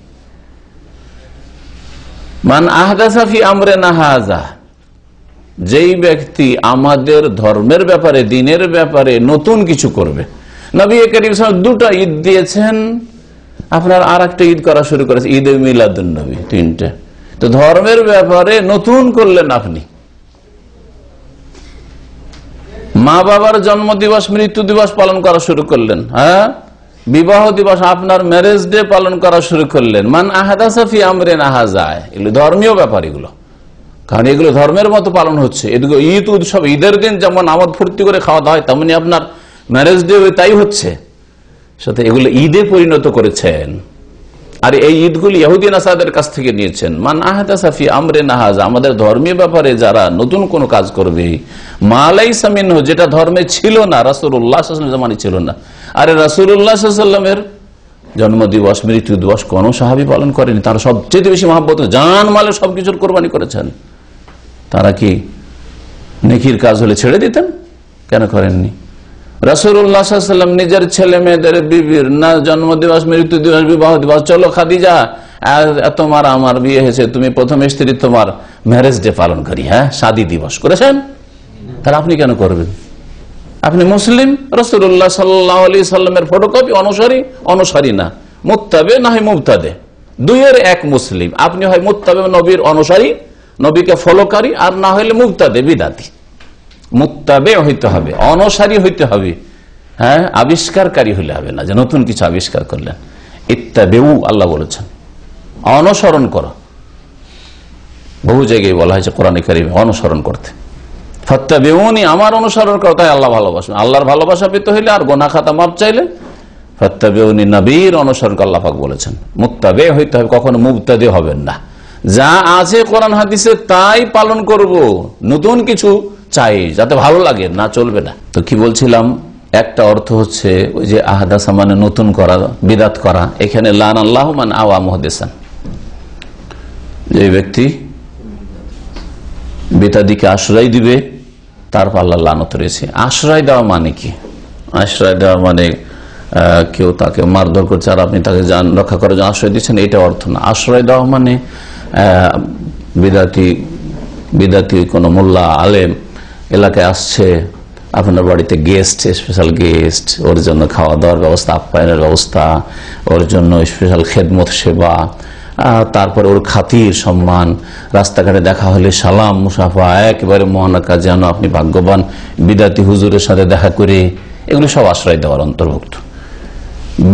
মান আহদাসা ফি আমরিনা হাযা, যেই ব্যক্তি আমাদের ধর্মের ব্যাপারে, দিনের ব্যাপারে নতুন কিছু করবে। নবী করিম সাল্লাল্লাহু আলাইহি ওয়াসাল্লাম 2টা ঈদ দিয়েছেন, আপনার আর একটা ঈদ করা শুরু করেছে, ঈদে মিলাদুন্নবী, 3টে। তো ধর্মের ব্যাপারে নতুন করলেন আপনি। মা বাবার জন্ম দিবস, মৃত্যু দিবস পালন করা শুরু করলেন, হ্যাঁ, বিবাহ দিবস, আপনার ম্যারেজ ডে পালন করা শুরু করলেন। মান আহাদাসা ফি আমরিনা হাযা, এগুলো ধর্মীয় ব্যাপার, এগুলো, কারণ এগুলো ধর্মের মতো পালন হচ্ছে। এদিকে ঈদ উৎসব, ঈদের দিন যেমন আমোদ ফুর্তি করে খাওয়া দাওয়া হয়, তেমনি আপনার ম্যারেজ ডে তাই হচ্ছে। সাথে এগুলো ঈদে পরিণত করেছেন। আর এই ঈদগুলি ইহুদি নাসারাদের কাছ থেকে নিয়েছেন। মান আহাদাসা ফি আমরিনা হাযা, আমাদের ধর্মীয় ব্যাপারে যারা নতুন কোন কাজ করবে, মা লাইসা মিনহু, যেটা ধর্মে ছিল না, রাসূলুল্লাহ সাল্লাল্লাহু আলাইহি ওয়াসাল্লামের জামানায় ছিল না। আরে রাসূলুল্লাহ সাল্লাল্লাহু আলাইহি ওয়াসাল্লামের জন্ম দিবস, মৃত্যু দিবস কোন সাহাবী পালন করেনি। তারা সবচেয়ে বেশি মহব্বত, জান মালে সবকিছুর কোরবানি করেছেন। তারা কি নেকির কাজ হলে ছেড়ে দিতেন? কেন করেননি? রাসূলুল্লাহ সাল্লাল্লাহু আলাইহি ওয়াসাল্লাম নিজের ছেলে মেয়েদের, বিবির না জন্ম দিবস, মৃত্যু দিবস, বিবাহ দিবস, চলো খাদিজা, তোমার আমার বিয়ে হয়েছে, তুমি প্রথম স্ত্রী, তোমার ম্যারেজ ডে পালন করি, হ্যাঁ, শাদী দিবস করেছেন। তাহলে আপনি কেন করবেন? আপনি মুসলিম, রাসূলুল্লাহ সাল্লাল্লাহু আলাইহি সাল্লামের ফটোকপি, অনুসারী না, মুত্তাবে না হয় মুবতাদে, দুইয়ের এক মুসলিম। আপনি হয় মুত্তাবে, নবীর অনুসারী, নবীকে ফলোকারী, আর না হইলে মুবতাদে, বিদাতি। মুত্তাবে হইতে হবে, অনুসারী হইতে হবে, হ্যাঁ, আবিষ্কারকারী হইলে হবে না যে নতুন কিছু আবিষ্কার করলেন। ইত্তাবিউ, আল্লাহ বলেছেন অনুসরণ করো। বহু জায়গায় বলা হয়েছে কোরআনে কারিমে অনুসরণ করতে। ফাত্তাবিউনি, আমার অনুসরণ করো, তাই আল্লাহ ভালোবাসেন। আল্লাহর ভালোবাসা পেতে হইলে আর গুনাহ খাতা মাপ চাইলে ফাত্তাবিউনি, নবীর অনুসরণ আল্লাহ পাক বলেছেন। মুত্তাবে হইতে হবে, কখনো মুবতাদি হবেন না। যা আছে কোরআন হাদিসে তাই পালন করব, নতুন কিছু চাই যাতে ভালো লাগে না, চলবে না। তো কি বলছিলাম, একটা অর্থ হচ্ছে ওই যে আহাদাসা মানে নতুন করা, বিদাত করা। এখানে লান আল্লাহু মান আওয়া মুহদিসান, যে ব্যক্তি বিদাতিকে আশ্রয় দিবে তারপর আল্লাহ লানত রয়েছে। আশ্রয় দেওয়া মানে কি? আশ্রয় দেওয়া মানে কেউ তাকে মারধর করছে আর আপনি তাকে জান রক্ষা করার জন্য আশ্রয় দিচ্ছেন, এটা অর্থ না। আশ্রয় দেওয়া মানে বিদাতি কোনো মোল্লা আলেম এলাকায় আসছে, আপনার বাড়িতে গেস্ট, স্পেশাল গেস্ট, ওর জন্য খাওয়া দাওয়ার ব্যবস্থা, আপ্যায়নের ব্যবস্থা, ওর জন্য স্পেশাল খেদমত সেবা, তারপরে ওর খাতির সম্মান, রাস্তাঘাটে দেখা হলে সালাম মুসাফা, একেবারে মহানাকা, যেন আপনি ভাগ্যবান বিদাতি হুজুরের সাথে দেখা করে, এগুলো সব আশ্রয় দেওয়ার অন্তর্ভুক্ত।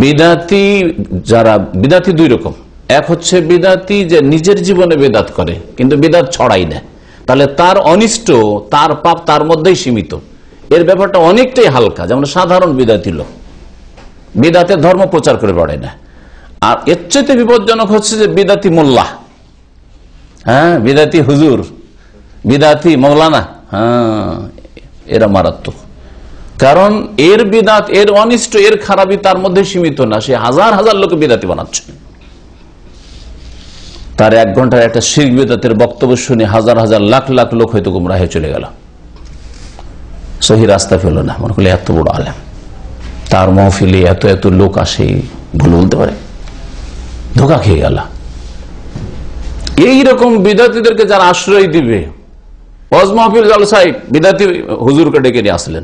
বিদাতি যারা, বিদাতি দুই রকম। এক হচ্ছে বিদাতি যে নিজের জীবনে বেদাত করে কিন্তু বিদাত ছড়াই দেয়, তাহলে তার অনিষ্ট, তার পাপ তার মধ্যেই সীমিত। এর ব্যাপারটা অনেকটাই হালকা, যেমন সাধারণ বিদাতি লোক বিদাতের ধর্ম প্রচার করে বেড়ায় না। আর এর চেয়ে বিপজ্জনক হচ্ছে যে বিদাতি মোল্লা, হ্যাঁ, বিদাতি হুজুর, বিদাতি মৌলানা, হ্যাঁ, এরা মারাত্মক। কারণ এর বিদাত, এর অনিষ্ট, এর খারাপি তার মধ্যে সীমিত না, সে হাজার হাজার লোকে বিদাতি বানাচ্ছে। তার 1 ঘন্টার একটা শিরক বিদআতের বক্তব্য শুনে হাজার হাজার লাখ লাখ লোক হয়তো গুমরাহ হয়ে চলে গেল, সহি রাস্তা পেল না। মনে করলে এত বড় আলেম, তার মাহফিলে এত এত লোক আসে, ভুল বলতে পারে, ধোঁকা খেয়ে গেল। এইরকম বিদাতিদেরকে যারা আশ্রয় দিবে, ওয়াজ মাহফিল জলসায় বিদাতি হুজুরকে ডেকে নিয়ে আসলেন,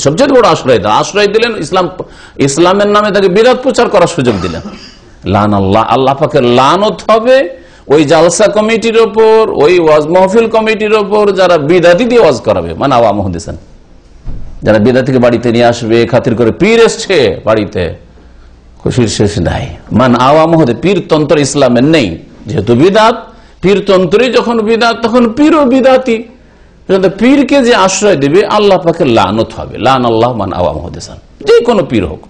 সবচেয়ে বড় আশ্রয় দেন। আশ্রয় দিলেন, ইসলামের নামে তাকে বিরাট প্রচার করার সুযোগ দিলেন। লান আল্লাহ, আল্লাহ পাকের লানত হবে ওই জালসা কমিটির ওপর, ওই ওয়াজ মাহফিল কমিটির ওপর যারা বিদাতি দিয়ে ওয়াজ করাবে, মানে আওয়া মুহদিসান, যারা বিদাতিকে বাড়িতে নিয়ে আসবে, খাতির করে পীর এসছে বাড়িতে, খুশির শেষ নাই। মান আওয়া মুহদে, পীর তন্ত্র ইসলামের নেই, যেহেতু বিদাত, পীর তন্ত্রই যখন বিদাত তখন পীরও বিদাতি। পীরকে যে আশ্রয় দেবে আল্লাহ পাকের লানত হবে। লান আল্লাহ মান আওয়া মুহদিসান, যে কোনো পীর হোক।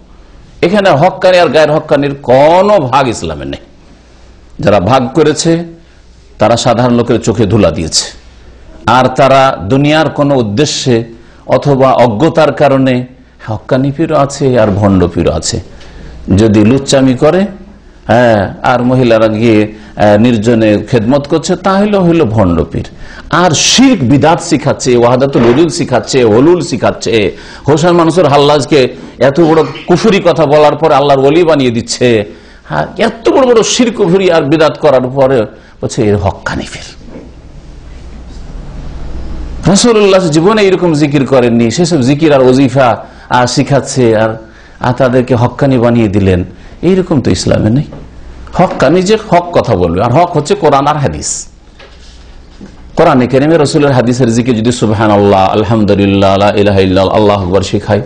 এখানে হক্কানি আর গায়ের হক্কানির কোনো ভাগ ইসলামে নেই। যারা ভাগ করেছে তারা সাধারণ লোকের চোখে ধুলা দিয়েছে, আর তারা দুনিয়ার কোনো উদ্দেশ্যে অথবা অজ্ঞতার কারণে, হক্কানি পীরও আছে আর ভণ্ড পীরও আছে। যদি লুচ্চামি করে, হ্যাঁ, আর মহিলারা গিয়ে নির্জনে খেদমত করছে, তাহলে হইল ভণ্ড পীর। আর শিরক বিদাত শিখাচ্ছে, ওয়াহদাতুল উজুদ শিখাচ্ছে, হলুল শিখাচ্ছে, হোসেন মানুষের হাল্লাজকে এত বড় কুফরি কথা বলার পরে আল্লাহর ওলি বানিয়ে দিচ্ছে। হ্যাঁ, এত বড় বড় শিরক কুফরি আর বিদাত করার পরে বলছে এর হক্কানি পীর। রাসূলুল্লাহ জীবনে এরকম জিকির করেননি, সেসব জিকির আর ওজিফা আর শিখাচ্ছে, আর তাদেরকে হক্কানি বানিয়ে দিলেন। এইরকম তো ইসলামে নেই। হককা নিজে হক কথা বলবে, আর হক হচ্ছে কোরআন আর হাদিস। কোরআনে কারিমে রাসূলের হাদিসের জিকির যদি সুবহানাল্লাহ, আলহামদুলিল্লাহ, লা ইলাহা ইল্লাল্লাহ, আল্লাহু আকবার শেখায়,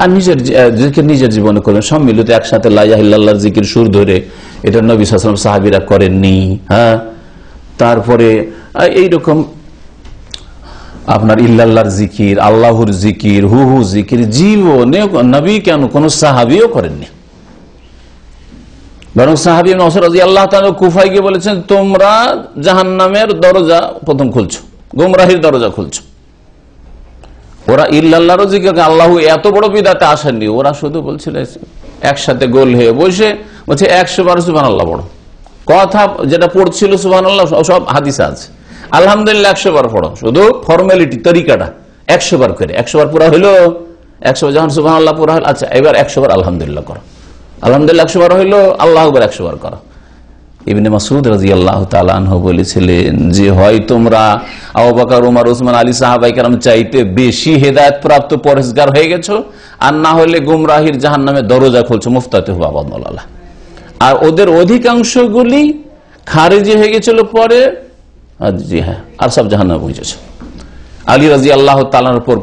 আর নিজের জিকির নিজের জীবনে করবেন সম্মিলিত একসাথে লা ইলাহা ইল্লাল্লাহর জিকির সুর ধরে, এটা নবী সাল্লাল্লাহু আলাইহি ওয়াসাল্লাম সাহাবীরা করেননি। হ্যাঁ, তারপরে এইরকম আপনার ইল্লাল্লাহর জিকির, আল্লাহর জিকির, হু হু জিকির জীবনে নবী কেন কোন সাহাবীও করেননি। বরং সাহাবী ইবনে ওমর রাদিয়াল্লাহু তাআলা কুফায় গিয়ে বলেছেন, তোমরা জাহান্নামের দরজা প্রথম খুলছো, গোমরাহির দরজা খুলছো। ওরা ইল্লাল্লাহর জিকির, আল্লাহু এত বড় বিদআতে আসেননি, ওরা শুধু বলছিল একসাথে গোল হয়ে বসে বলছে 100 বার সুবহানাল্লাহ পড়ো। কথা যেটা পড়ছিল সুবহানাল্লাহ সব হাদিসে আছে, আলহামদুলিল্লাহ 100 বার পড়ো, শুধু ফর্মালিটি তরিকাটা 100 বার করে। 100 বার পুরা হইলো, 100 বার যখন সুবহানাল্লাহ পুরা হলো, আচ্ছা এবার 100 বার আলহামদুলিল্লাহ করো, আলহামদুলিল্লাহ 100 বার হইলো, আল্লাহু আকবার 100 বার করো। ইবনে মাসউদ রাদিয়াল্লাহু তাআলা আনহু বলেছিলেন যে হয় তোমরা আবু বকর, ওমর, ওসমান, আলী সাহাবায়ে কেরাম চাইতে বেশি হেদায়েত প্রাপ্ত পরহেজগার হয়ে গেছো, আর না হলে গুমরাহির জাহান্নামের দরজা খুলছো, মুফতাতিহু বাবাল্লাহ। আর ওদের অধিকাংশগুলি খারিজি হয়ে গেছিল পরে, জি হ্যাঁ, আর সব জাহান্নামে পৌঁছেছে। আলী রাদিয়াল্লাহু তাআলার উপর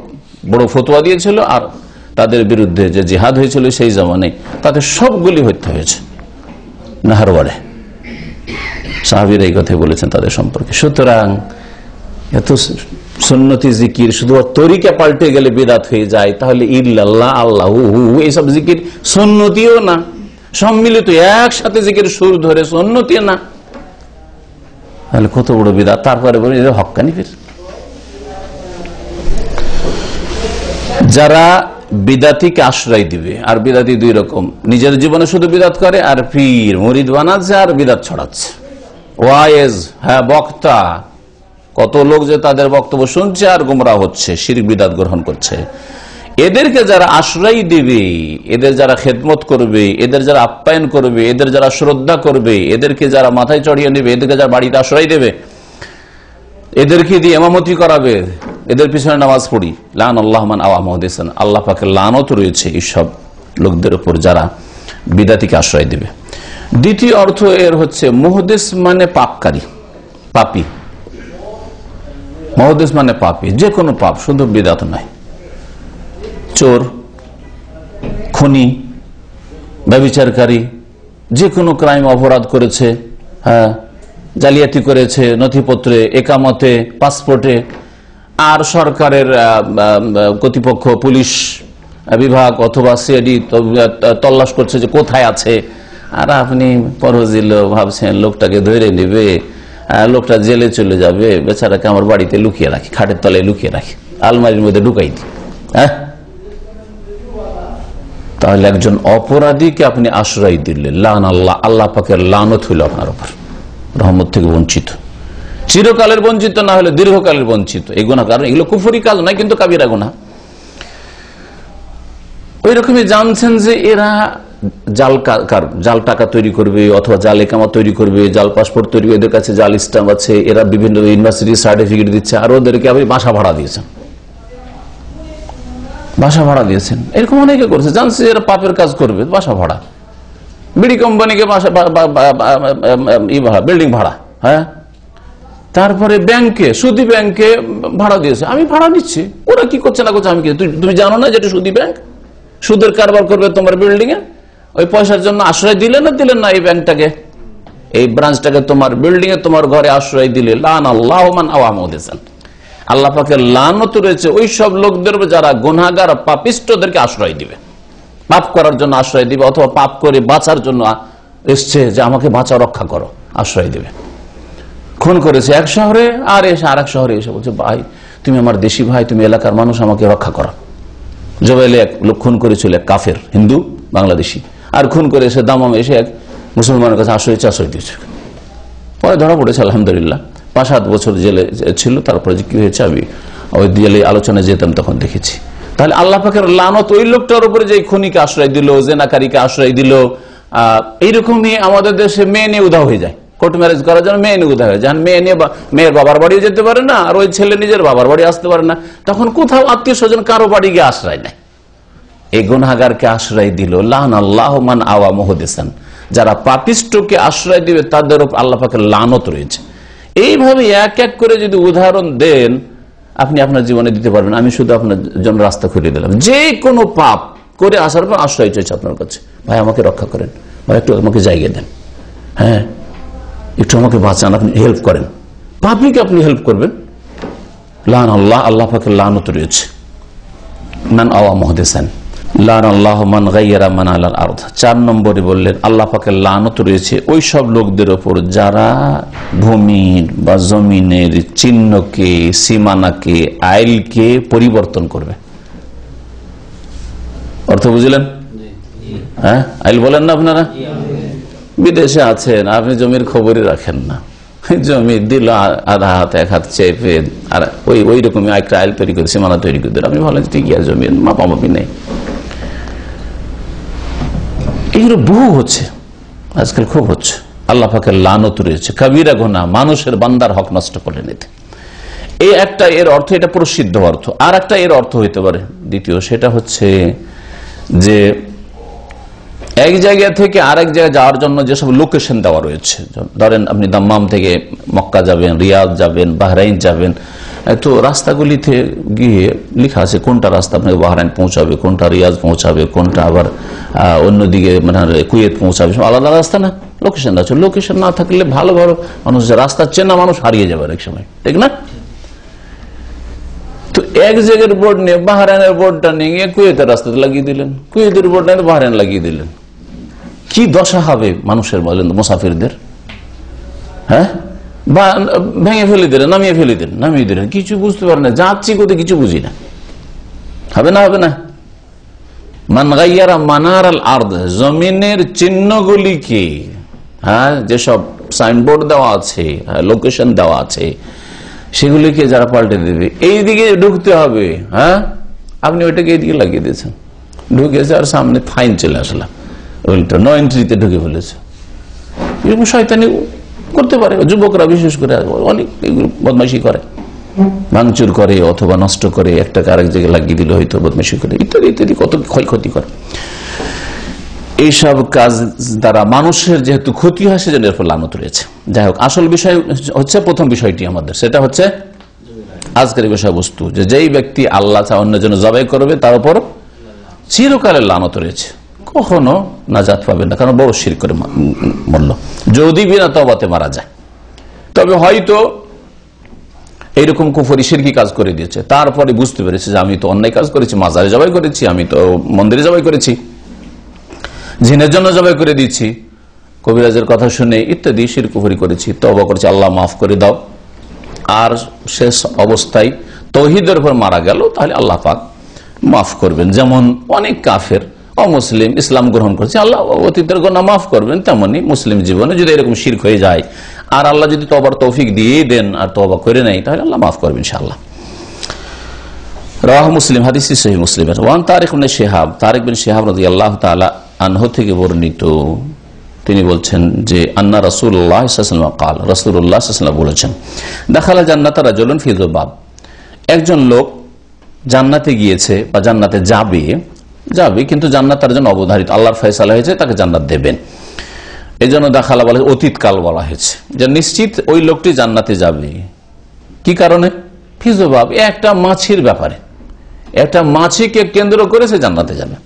বড় ফতোয়া দিয়েছিল, আর তাদের বিরুদ্ধে যে জিহাদ হয়েছিল সেই জামানায় তাদের সবগুলি হত্যা হয়েছে নাহারওয়ারে। সাহাবীরা এই কথা বলেছেন তাদের সম্পর্কে। সুতরাং এত সুন্নতি জিকির শুধু তরিকা পাল্টে গেলে বিদআত হয়ে যায়, তাহলে ইল্লাল্লাহ, আল্লাহু, এইসব জিকির সুন্নতিও না, সম্মিলিত একসাথে জিকির সুর ধরে সুন্নতি না, তাহলে কত বড় বিদআত। তারপরে বলে এটা হক্কানি পীর। যারা বিদাতিকে আশ্রয় দিবে, আর বিদাতি দুই রকম, নিজের জীবনে শুধু বিদাত করে, আর পীর মুরিদ বানাচ্ছে আর বিদাত ছড়াচ্ছে। ওয়াইজ, হ্যাঁ বক্তা, কত লোক যে তাদের বক্তব্য শুনছে আর গোমরাহ হচ্ছে, শিরক বিদাত গ্রহণ করছে। এদেরকে যারা আশ্রয় দিবে, এদের যারা খেদমত করবে, এদের যারা আপ্যায়ন করবে, এদের যারা শ্রদ্ধা করবে, এদেরকে যারা মাথায় চড়িয়ে নেবে, এদেরকে যারা বাড়িতে আশ্রয় দেবে, এদেরকে দিয়ে ইমামতি করাবে, এদের পিছনে নামাজ পড়ি, লান আল্লাহ মান আওয়া মুহদিসান, আল্লাহ পাকের লানত রয়েছে এইসব লোকদের উপর যারা বিদাতিকে আশ্রয় দেবে। দ্বিতীয় অর্থ এর হচ্ছে মুহদিস মানে পাপকারী, পাপী। মুহদিস মানে পাপী, যে কোনো পাপ, শুধু বিদাত নয়। চোর, খুনি, ব্যভিচারকারী, যে কোনো ক্রাইম, অপরাধ করেছে, হ্যাঁ জালিয়াতি করেছে নথিপত্রে, একামতে, পাসপোর্টে, আর সরকারের কর্তৃপক্ষ, পুলিশ বিভাগ অথবা সিআইডি তল্লাশ করছে যে কোথায় আছে, আর আপনি পরজিল ভাবছেন লোকটাকে ধরে নেবে, লোকটা জেলে চলে যাবে, বেচারাকে আমার বাড়িতে লুকিয়ে রাখি, খাটের তলায় লুকিয়ে রাখি, আলমারির মধ্যে ঢুকাই দিই। হ্যাঁ, তাহলে একজন অপরাধীকে আপনি আশ্রয় দিলেন, লান আল্লাহ, আল্লাহ পাকের লানত হইল আপনার উপর, রহমত থেকে বঞ্চিত, চিরকালের বঞ্চিত না হলে দীর্ঘকালের বঞ্চিত। এই গুনাহ, কারণ এগুলো কুফরি কাজ নয়, কিন্তু কাবিরা গুনাহ। ওই রকমই জানছেন যে এরা জাল টাকা তৈরি করবে, অথবা জাল একামা তৈরি করবে, জাল পাসপোর্ট তৈরি করবে, এদের কাছে জাল স্ট্যাম্প আছে, এরা বিভিন্ন ইউনিভার্সিটি সার্টিফিকেট দিচ্ছে, আর ওদেরকে আপনি বাসা ভাড়া দিয়েছেন, বাসা ভাড়া দিয়েছেন। এরকম অনেকে করছে, জানছে এরা পাপের কাজ করবে, বাসা ভাড়া, বিড়ি কোম্পানিকে বিল্ডিং ভাড়া, হ্যাঁ, তারপরে ব্যাংকে, সুদী ব্যাংকে ভাড়া দিয়েছে, আমি ভাড়া নিচ্ছি, ওরা কি করছে না করছে আমি কি, তুমি জানো না যেটা সুদী ব্যাংক, সুদের কারবার করবে তোমার বিল্ডিং এ, ওই পয়সার জন্য আশ্রয় দিলেন না এই ব্যাংকটাকে, এই ব্রাঞ্চটাকে তোমার বিল্ডিং এ, তোমার ঘরে আশ্রয় দিলে, লান আল্লাহু মান আওয়া মুহদিসান, আল্লাহ পাকের লানত রয়েছে ওই সব লোকদের যারা গুনাহগার, পাপিষ্টদেরকে আশ্রয় দিবে, পাপ করার জন্য আশ্রয় দিবে, অথবা পাপ করে বাঁচার জন্য এসছে যে আমাকে বাঁচা, রক্ষা করো, আশ্রয় দিবে। খুন করেছে এক শহরে, আর এসে আর এক শহরে এসে বলছে, ভাই তুমি আমার দেশি ভাই, তুমি এলাকার মানুষ, আমাকে রক্ষা করো। জবাইলে এক লোক খুন করেছিল, এক কাফের হিন্দু বাংলাদেশি, আর খুন করে এসে দামামে এসে এক মুসলমানের কাছে আশ্রয় দিয়েছে। পরে ধরা পড়েছে, আলহামদুলিল্লাহ, 5-7 বছর জেলে ছিল। তারপরে যে কি হয়েছে আমি ওই জেলে আলোচনায় যেতাম, তখন দেখেছি। তাহলে আল্লাহ পাকের লানত ওই লোকটার উপরে যে খুনিকে আশ্রয় দিল, জেনাকারীকে আশ্রয় দিল। এইরকমই আমাদের দেশে মেয়ে নিয়ে উধাও হয়ে যায়, কোর্ট ম্যারেজ করার জন্য মেয়ে নিয়ে উধাও হয়ে যায়, মেয়ে নিয়ে মেয়ের বাবার বাড়িও যেতে পারে না, আর ওই ছেলে নিজের বাবার বাড়ি আসতে পারে না, তখন কোথাও আত্মীয় স্বজন কারো বাড়ি গিয়ে আশ্রয় নেয়, এই গুনাহগারকে আশ্রয় দিল। লান আল্লাহ মান আওয়া মুহদিসান, যারা পাপিষ্ঠকে আশ্রয় দিবে তাদের উপর আল্লাহ পাকের লানত রয়েছে। এইভাবে এক এক করে যদি উদাহরণ দেন আপনি আপনার জীবনে দিতে পারবেন। আমি শুধু আপনার জন্য রাস্তা খুলে দিলাম। যে কোনো পাপ করে আসার পর আশ্রয় চাইছে আপনার কাছে, ভাই আমাকে রক্ষা করেন, ভাই একটু আমাকে জায়গা দেন, হ্যাঁ একটু আমাকে বাঁচান, আপনি হেল্প করেন। পাপীকে আপনি হেল্প করবেন, লান আল্লাহ, আল্লাহ পাকের লানত রয়েছে। মান আওয়া মুহদিসান লান আল্লাহ মান গায়্যারা মান আলাল আরদ। 4 নম্বরে বললেন আল্লাহ পাকের লানত রয়েছে ওই সব লোকদের ওপর যারা ভূমির বা জমিনের চিহ্নকে, সীমানাকে, আইলকে পরিবর্তন করবে। অর্থ বুঝলেন? হ্যাঁ, আইল বলেন না আপনারা? বিদেশে আছেন, আপনি জমির খবরই রাখেন না, জমি দিল আধা হাত এক হাত চেপে আর ওই রকম একটা আইল তৈরি করে সীমানা তৈরি করে দিল। আপনি ভাবলেন ঠিকই আছে, জমির মাপামাপি নেই। এইগুলো বহু হচ্ছে আজকাল, খুব হচ্ছে। আল্লাহ পাকের লানত রয়েছে, কাবিরা গুনাহ, মানুষের বান্দার হক নষ্ট করে নিতে। এই একটা এর অর্থ, এটা প্রসিদ্ধ অর্থ। আর একটা এর অর্থ হইতে পারে দ্বিতীয়, সেটা হচ্ছে যে এক জায়গা থেকে আরেক জায়গায় যাওয়ার জন্য যেসব লোকেশন দেওয়া রয়েছে, ধরেন আপনি দাম্মাম থেকে মক্কা যাবেন, রিয়াদ যাবেন, বাহরাইন যাবেন, তো রাস্তাগুলিতে গিয়ে লেখা আছে কোনটা রাস্তা আপনাকে বাহরাইন পৌঁছাবে, কোনটা রিয়াজ পৌঁছাবে, কোনটা আবার অন্যদিকে মানে কুয়েত পৌঁছাবে, সব আলাদা রাস্তা না, লোকেশন আছে। লোকেশন না থাকলে ভালো ভালো মানুষ, রাস্তা চেনা মানুষ হারিয়ে যাবে অনেক সময়, ঠিক না? তো এক জায়গার বোর্ড নিয়ে বাহরাইনের বোর্ডটা নিয়ে গিয়ে কুয়েতের রাস্তাতে লাগিয়ে দিলেন, কুয়েতের বোর্ডটা বাহরাইন লাগিয়ে দিলেন। কি দশা হবে মানুষের বলেন, মুসাফিরদের? হ্যাঁ, বা ভেঙে ফেলে দিলেন, নামিয়ে ফেলে দিলেন, নামিয়ে দিলেন, কিছু বুঝতে পারে না, যাচ্ছি কোথায় কিছু বুঝি না। হবে না? হবে না? মান গায়্যারা মানার আল আরদ, জমিনের চিহ্নগুলিকে, হ্যাঁ যেসব সাইনবোর্ড দেওয়া আছে, লোকেশন দেওয়া আছে, সেগুলিকে যারা পাল্টে দেবে, এই দিকে ঢুকতে হবে, হ্যাঁ আপনি ওইটাকে এইদিকে লাগিয়ে দিয়েছেন, ঢুকেছে আর সামনে ফাইন চলে আসলাম, ওইটা নো এন্ট্রিতে ঢুকে ফেলেছে। এরকম শয়তানি করতে পারে, যুবকরা বিশেষ করে অনেক বদমাইশি করে, ভাঙচুর করে অথবা নষ্ট করে, একটাকে আরেক জায়গায় লাগিয়ে দিলে হয়তো বদমাইশি করে, ইত্যাদি ইত্যাদি, কত ক্ষয়ক্ষতি করে। এইসব কাজ দ্বারা মানুষের যেহেতু ক্ষতি হয়, সেজন্য এর ফলে লানত রয়েছে। যাই হোক, আসল বিষয় হচ্ছে প্রথম বিষয়টি আমাদের, সেটা হচ্ছে আজকের বিষয়বস্তু, যে যেই ব্যক্তি আল্লাহ ছাড়া অন্য জন্য জবাই করবে তার উপর চিরকালের লানত রয়েছে, কখনো নাজাত পাবে না, কারণ বড় শিরক করে মরল, যদি বিনা তওবাতে মারা যায়। তবে হয়তো এইরকম কুফরি শিরকি কাজ করে দিয়েছে, তারপরে বুঝতে পেরেছে যে আমি তো অন্যায় কাজ করেছি, মাজারে জবাই করেছি, আমি তো মন্দিরে জবাই করেছি, জিনের জন্য জবাই করে দিচ্ছি, কবিরাজের কথা শুনে ইত্যাদি শিরক কুফরি করেছি, তওবা করেছি, আল্লাহ মাফ করে দাও। আর শেষ অবস্থায় তৌহিদের উপর মারা গেল, তাহলে আল্লাহ পাক মাফ করবেন। যেমন অনেক কাফের অমুসলিম ইসলাম গ্রহণ করছে, আল্লাহ অতীতের গুনাহ মাফ করবেন। তেমনি মুসলিম জীবনে যদি এরকম শিরক হয়ে যায় আর আল্লাহ যদি তওবার তৌফিক দিয়ে দেন আর তওবা করে নেয়, তাহলে আল্লাহ মাফ করবেন ইনশাআল্লাহ। রাওয়াহ মুসলিম, হাদিসটি সহিহ মুসলিমের। ওয়ান তারিক বিন শিহাব, তারিক বিন শিহাব রাদিয়াল্লাহু তাআলা আনহু থেকে বর্ণিত, তিনি বলছেন যে আন্না রাসূলুল্লাহ সাল্লাল্লাহু আলাইহি ওয়াসাল্লাম قال, রাসূলুল্লাহ সাল্লাল্লাহু আলাইহি ওয়াসাল্লাম বলেছেন, দাখালা জান্নাতা রাজুলুন ফি যুবাব, একজন লোক জান্নাতে গিয়েছে বা জান্নাতে যাবে, কিন্তু জান্নাত তার জন্য অবধারিত, আল্লাহর ফয়সালা হয়েছে তাকে জান্নাত দেবেন। এই জন্য দাখালা বলা, অতীতকাল বলা হয়েছে, যে নিশ্চিত ওই লোকটি জান্নাতে যাবে। কি কারণে? ফি যুবাব, একটা মাছির ব্যাপারে, একটা মাছিকে কেন্দ্র করে সে জান্নাতে যাবে।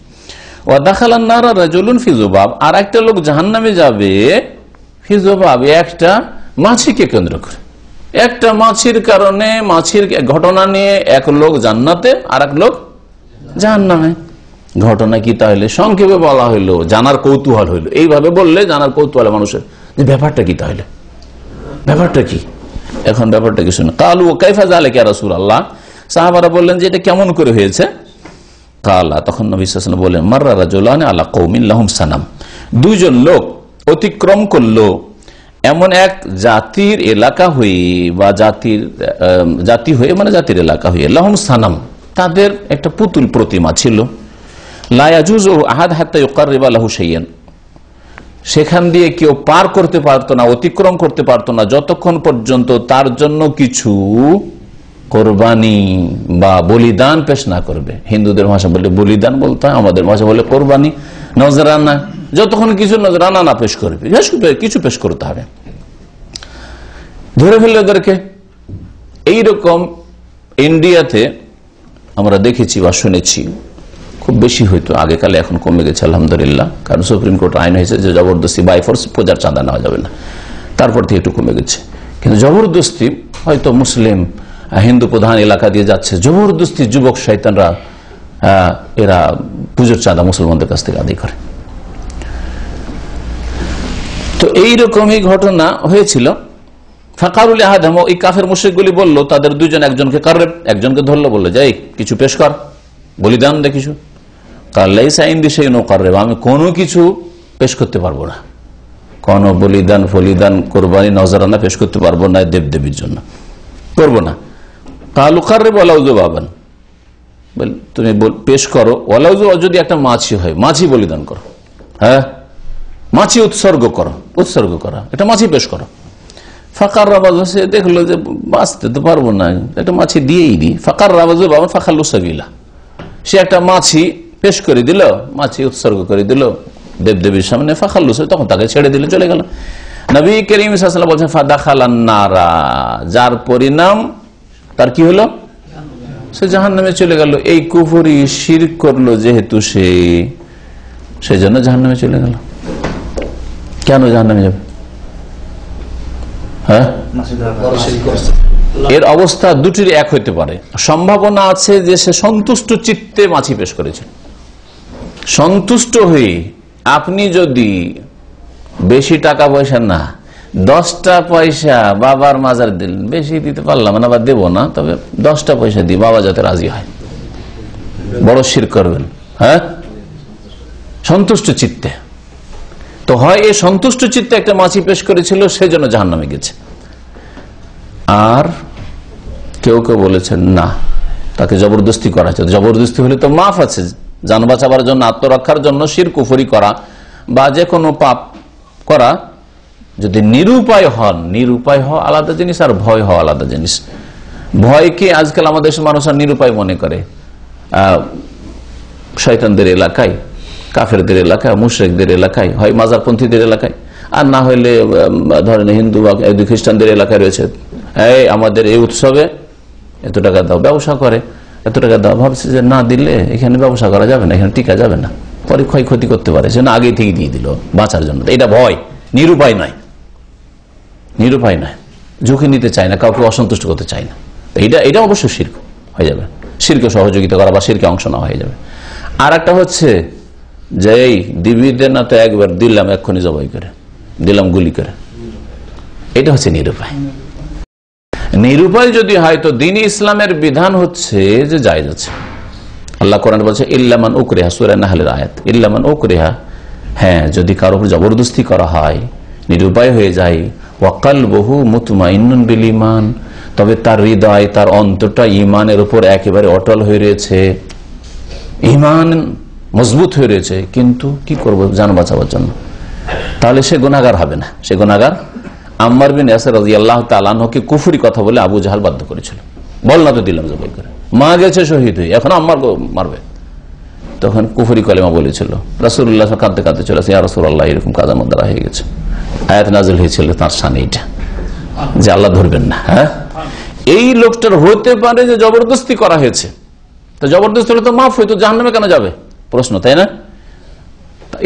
ওয়া দাখালান নারা রাজুলুন ফি যুবাব, আর একটা লোক জাহান্নামে যাবে ফি যুবাব, একটা মাছিকে কেন্দ্র করে, একটা মাছির কারণে, মাছির ঘটনা নিয়ে এক লোক জান্নাতে আর এক লোক জাহান্নামে। ঘটনা কি তাহলে? সংক্ষেপে বলা হইলো, জানার কৌতূহল হইলো। এইভাবে বললে জানার কৌতূহল মানুষের, যে ব্যাপারটা কি তাহলে, ব্যাপারটা কি? এখন ব্যাপারটা কি শুনে, কালু কাইফা যালিকা ইয়া রাসূলুল্লাহ, সাহাবারা বললেন যে এটা কেমন করে হয়েছে? কালা, তখন নবী সাল্লাল্লাহু আলাইহি ওয়াসাল্লাম বলেন, মাররা রাজুলান আলা কওমিন লাহুম সানাম, দুইজন লোক অতিক্রম করলো এমন এক জাতির এলাকা হয়ে, বা জাতি হয়ে মানে জাতির এলাকা হয়ে, লাহুম সানাম, তাদের একটা পুতুল প্রতিমা ছিল, লা ইয়াজুজু আহাদ হাত্তা ইউকাররিবা লাহু শাইয়ান, সেখান দিয়ে কেউ পার করতে পারতো না, অতিক্রম করতে পারতো না, যতক্ষণ পর্যন্ত তার জন্য কিছু কোরবানি বা বলিদান পেশ না করবে। হিন্দুদের ভাষা বলে বলিদান বলতে হয়, আমাদের ভাষা বলে কোরবানি, নজরানা, যতক্ষণ কিছু নজরানা না পেশ করবে, কিছু পেশ করতে হবে। ধরে ফেললে ওদেরকে। এইরকম ইন্ডিয়াতে আমরা দেখেছি বা শুনেছি, খুব বেশি হইতো আগেকালে, এখন কমে গেছে আলহামদুলিল্লাহ, কারণ সুপ্রিম কোর্ট আইন হয়েছে যে জবরদস্তি বাই ফোর্স পূজার চাঁদা নেওয়া যাবে না, তারপর থেকে একটু কমে গেছে। কিন্তু জবরদস্তি হয়তো মুসলিম হিন্দু প্রধান এলাকা দিয়ে যাচ্ছে, জবরদস্তি যুবক শয়তানরা এরা পুজোর চাঁদা মুসলমানদের কাছ থেকে আদায় করে। তো এইরকমই ঘটনা হয়েছিল। ফাকারুল আহাদাম, এই কাফের মুশরিকগুলি বলল তাদের দুইজন, একজনকে কাররেব, একজনকে ধরলো, বললো যাই কিছু পেশ কর, বলিদান দে কিছু। কাল্লাইসা ইনদি শাইউন কাররেব, আমি কোনো কিছু পেশ করতে পারবো না, কোন বলিদান ফলিদান কোরবানি নজরানা পেশ করতে পারবো না দেবদেবীর জন্য, করবো না। কালু কাররেব ওয়ালাউযু বাবান, তুমি পেশ করো, ওয়ালাউযু, যদি একটা মাছি হয়, মাছি বলিদান করো, হ্যাঁ মাছি উৎসর্গ করো, উৎসর্গ করা, এটা মাছি পেশ করো। ফাকার রাবাজ, সে দেখলো যে বাঁচতে তো পারবো না, একটা মাছি দিয়েই দিই। ফাকার রাবাজ বাবা ফাকাল্লু সাবিলা, সে একটা মাছি পেশ করে দিল, মাছি উৎসর্গ করে দিল দেবদেবীর সামনে। ফাকাল্লু, তখন তাকে ছেড়ে দিলে, চলে গেল। নবী করিম সাল্লাল্লাহু আলাইহি ওয়াসাল্লাম বলছেন ফাদাখালান নারা, যার পরিণাম তার কি হলো, সে জাহান্নামে চলে গেল। এই কুফরি শিরক করলো যেহেতু, সেই জন্য জাহান্নামে চলে গেল। কেন জাহান্নামে যাবে? হ্যাঁ, এর অবস্থা দুটির এক হইতে পারে। সম্ভাবনা আছে যে সে সন্তুষ্ট চিত্তে মাছি পেশ করেছে, সন্তুষ্ট হয়ে। আপনি যদি বেশি টাকা পয়সা না, 10টা পয়সা বাবার মাজার দিলেন, বেশি দিতে পারলাম না বা দেবো না, তবে 10টা পয়সা দিই, বাবা যাতে রাজি হয়, বড় শিরক করবেন। হ্যাঁ, সন্তুষ্ট চিত্তে। তো হয় এই সন্তুষ্ট চিত্তে একটা মাছি পেশ করেছিল, সেজন্য জাহান্নামে গেছে। আর কেউ কেউ বলেছেন না, তাকে জবরদস্তি করা হচ্ছে। জবরদস্তি হলে তো মাফ আছে, জান বাঁচাবার জন্য, আত্মরক্ষার জন্য শিরক কুফরি করা বা যে কোনো পাপ করা, যদি নিরুপায় হন, নিরুপায় হওয়া আলাদা জিনিস আর ভয় হওয়া আলাদা জিনিস। ভয়কে আজকাল আমাদের দেশের মানুষরা নিরুপায় মনে করে। শয়তানদের এলাকায়, কাফেরদের এলাকায়, মুশরিকদের এলাকায়, হয় মাজারপন্থীদের এলাকায়, আর না হইলে ধরেন হিন্দু বা খ্রিস্টানদের এলাকায় রয়েছে, এই আমাদের এই উৎসবে এত টাকা দাও, ব্যবসা করে এত টাকা দাও, ভাবছে যে না দিলে এখানে ব্যবসা করা যাবে না, এখানে টিকা যাবে না, পরে ক্ষয়ক্ষতি করতে পারে, সে না আগে থেকে দিয়ে দিল বাঁচার জন্য। এটা ভয়, নিরুপায় নয়, নিরুপায় নয়, ঝুঁকি নিতে চায় না, কাউকে অসন্তুষ্ট করতে চায় না। এটা অবশ্য শিরক হয়ে যাবে, শিরকে সহযোগিতা করা বা শিরকে অংশ নেওয়া হয়ে যাবে। আর একটা হচ্ছে যে এই দিবিদের না, তো একবার দিলাম এক্ষুনি জবাই করে দিলাম, গুলি করে, এটা হচ্ছে নিরুপায়। নিরুপায় যদি হয় তো দিন ইসলামের বিধান হচ্ছে যে জায়েজ আছে। আল্লাহ কোরআন বলছে ইল্লামান উকরিহা, সূরা নাহলের আয়াত, ইল্লামান উকরিহা, হ্যাঁ যদি কারোর উপর জবরদস্তি করা হয়, নিরুপায় হয়ে যায়, ওয়া কলবুহু মুতমাইন্নুন বিল ঈমান, তবে তার হৃদয়, তার অন্তরটা ঈমানের উপর একেবারে অটল হয়ে রয়েছে, ঈমান মজবুত হয়ে রয়েছে, কিন্তু কি করব জান বাঁচাবার জন্য, তাহলে সে গুনাহগার হবে না। সে গুনাহগার। আম্মার বিন ইয়াসির রাদিয়াল্লাহু তাআলা আনহুকে কুফরি কথা বলে আবু জাহাল বাধ্য করেছিল, বল না তো দিলাম জবাই করে, মা গেছে শহীদ হয়ে, এখন আম্মার মারবে। তখন কুফরি কলেমা বলেছিল, রাসূলুল্লাহ কাঁদতে কাঁদতে চলে আসে, ইয়া রাসূলুল্লাহ এরকম কাজের মধ্যে হয়ে গেছে। আয়াত নাযিল হয়েছিল তার শানে, এটা যে আল্লাহ ধরবেন না। হ্যাঁ, এই লোকটার হতে পারে যে জবরদস্তি করা হয়েছে, তো জবরদস্তি হলে তো মাফ হইতো, জাহান্নামে কেন যাবে প্রশ্ন, তাই না?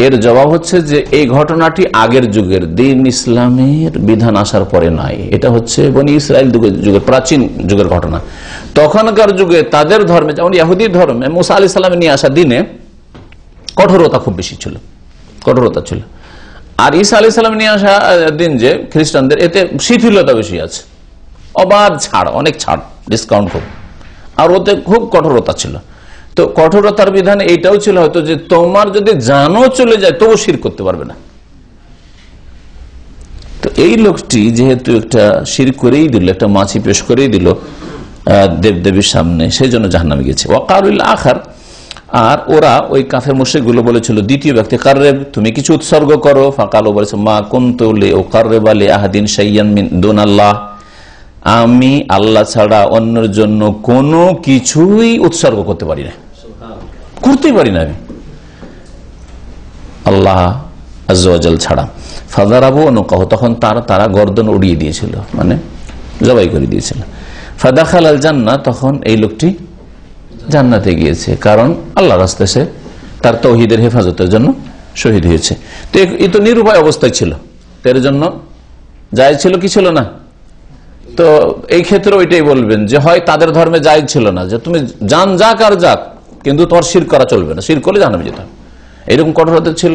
এর জবাব হচ্ছে যে এই ঘটনাটি আগের যুগের, দিন ইসলামের বিধান আসার পরে নাই, এটা হচ্ছে বনি ইসরাইল যুগের, প্রাচীন যুগের ঘটনা। তখনকার যুগে তাদের ধর্মে, যেমন ইহুদি ধর্মে মুসা আলাইহিস সালাম নিয়ে আসা দিনে কঠোরতা খুব বেশি ছিল, কঠোরতা ছিল। আর ঈসা আলাইহিস সালাম নিয়ে আসা দিন যে খ্রিস্টানদের, এতে শিথিলতা বেশি আছে, অবাধ ছাড়, অনেক ছাড়, ডিসকাউন্ট খুব, আর ওতে খুব কঠোরতা ছিল। তো কঠোরতার বিধান এইটাও ছিল হয়তো যে তোমার যদি জানও চলে যায় তবু শিরক করতে পারবে না। তো এই লোকটি যেহেতু একটা শিরক করেই দিল, একটা মাছি পেশ করেই দিল দেবদেবীর সামনে, সেই জন্য জাহান্নামে গেছে। ওয়াকারুল আখার, আর ওরা ওই কাফের মুশরিকগুলো বলেছিল, দ্বিতীয় ব্যক্তি কাররেব, তুমি কিছু উৎসর্গ করো। ফাকালু বলেছে মা কুনতু লিউকাররিবা লিআহাদিন শাইয়ান মিন দুনাল্লাহ, আমি আল্লাহ ছাড়া অন্যের জন্য কোনো কিছুই উৎসর্গ করতে পারি না, করতেই পারি না আমি আল্লাহ আজ্জা ওয়া জাল ছাড়া। ফাদারাবু অনুকাহ, তখন তারা গর্দন উড়িয়ে দিয়েছিল, মানে জবাই করে দিয়েছিল। ফাদাখাল আল জান্নাহ, তখন এই লোকটি জান্নাতে গিয়েছে, কারণ আল্লাহ রাস্তায় সে তার তাওহীদের হেফাজতের জন্য শহীদ হয়েছে। তো এই তো নিরুপায় অবস্থায় ছিল, এর জন্য জায়েজ ছিল কি ছিল না? তো এই ক্ষেত্রে ওইটাই বলবেন যে হয় তাদের ধর্মে জায়েজ ছিল না, যে তুমি জান যাক আর যাক, কিন্তু তোমার শিরক করা চলবে না, শিরক করলে জাহান্নামে যেতে হবে, এরকম কঠোরতা ছিল।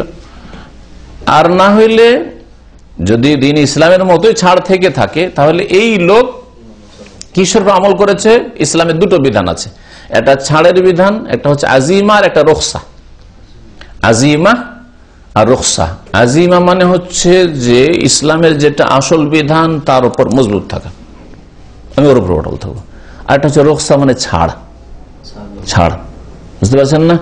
আর না হইলে যদি দিন ইসলামের মতোই ছাড় থেকে থাকে, তাহলে এই লোক কিসের আমল করেছে? ইসলামের দুটো বিধান আছে, একটা ছাড়ের বিধান, একটা হচ্ছে আজিমা আর একটা রুখসা। আজিমা আর রুখসা। আজিমা মানে হচ্ছে যে ইসলামের যেটা আসল বিধান তার উপর মজবুত থাকা, আমি ওর উপর অটল থাকবো। আর একটা হচ্ছে রুখসা, মানে ছাড়। ছাড় বুঝতে পারছেন না?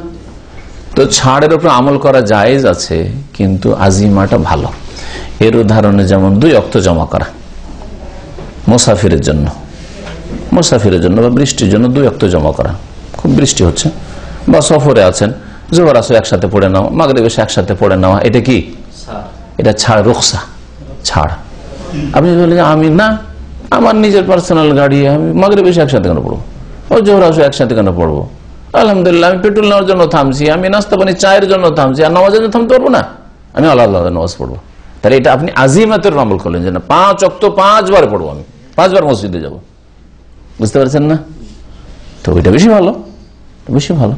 তো ছাড়ের উপর আমল করা জায়েজ আছে, কিন্তু আজিমাটা ভালো। এর উদাহরণে যেমন 2 ওয়াক্ত জমা করা মুসাফিরের জন্য, বা বৃষ্টির জন্য 2 ওয়াক্ত জমা করা, খুব বৃষ্টি হচ্ছে বা সফরে আছেন, জোহর আসর একসাথে পড়ে নেওয়া, মাগরিব এশা একসাথে পড়ে নেওয়া, এটা কি? এটা ছাড়, রুখসা, ছাড়। আপনি বললেন আমি না, আমার নিজের পার্সোনাল গাড়ি, আমি মাগরিব এশা একসাথে কেন পড়বো, ও জোহর আসর একসাথে কেন পড়বো? আলহামদুলিল্লাহ, আমি পেট্রোল নেওয়ার জন্য থামছি, আমি নাস্তা পানি চায়ের জন্য থামছি, আর নামাজের জন্য থামতে পারবো না? আমি আল্লাহ নামাজ পড়বো। তাহলে এটা আপনি আজিমাতের আমল করলেন, যে না 5 ওয়াক্ত 5 বার পড়বো, আমি 5 বার মসজিদে যাব। বুঝতে পারছেন না? তো এটা বেশি ভালো, বেশি ভালো।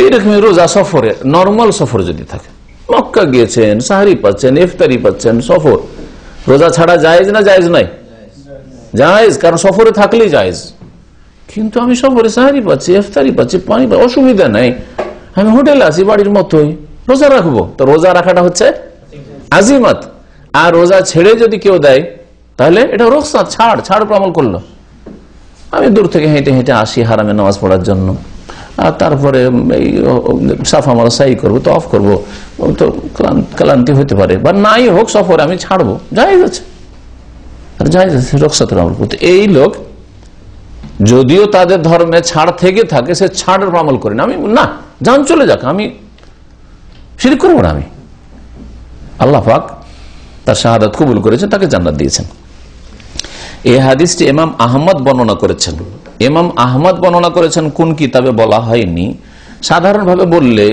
এইরকমই রোজা সফরে, নর্মাল সফর যদি থাকে, মক্কা গিয়েছেন, সাহারি পাচ্ছেন, ইফতারি পাচ্ছেন, সফর, রোজা ছাড়া জায়েজ না জায়েজ নাই? জায়েজ, কারণ সফরে থাকলেই জায়েজ। কিন্তু আমি সফরে সাহারি পাচ্ছি, ইফতারি পাচ্ছি, পানি পাচ্ছি, অসুবিধা নাই, আমি হোটেলে আছি বাড়ির মতোই, রোজা রাখবো। তো রোজা রাখাটা হচ্ছে আজিমাত। আর রোজা ছেড়ে যদি কেউ দেয়, তাহলে এটা রুখসা, ছাড়, ছাড় আমল করলো। আমি দূর থেকে হেঁটে হেঁটে আসি হারামে নামাজ পড়ার জন্য, আর তারপরে এই সাফা মারা সাই করবো, তো অফ করবো, তো ক্লান্তি হতে পারে, বা নাই হোক সফরে আমি ছাড়বো, জায়েজ আছে, জায়েজ আছে, রুখসাতের আমল করতে। এই লোক যদিও তাদের ধর্মে ছাড় থেকে থাকে, সে ছাড়ের আমল করে না, আমি না, জান চলে যাক, আমি শিরক করবো না। আমি আল্লাহ পাক তার শাহাদাত কবুল করেছেন, তাকে জান্নাত দিয়েছেন। এই হাদিসটি ইমাম আহমদ বর্ণনা করেছেন। ইমাম আহমদ বর্ণনা করেছেন, কোন কিতাবে বলা হয়নি। সাধারণভাবে বললে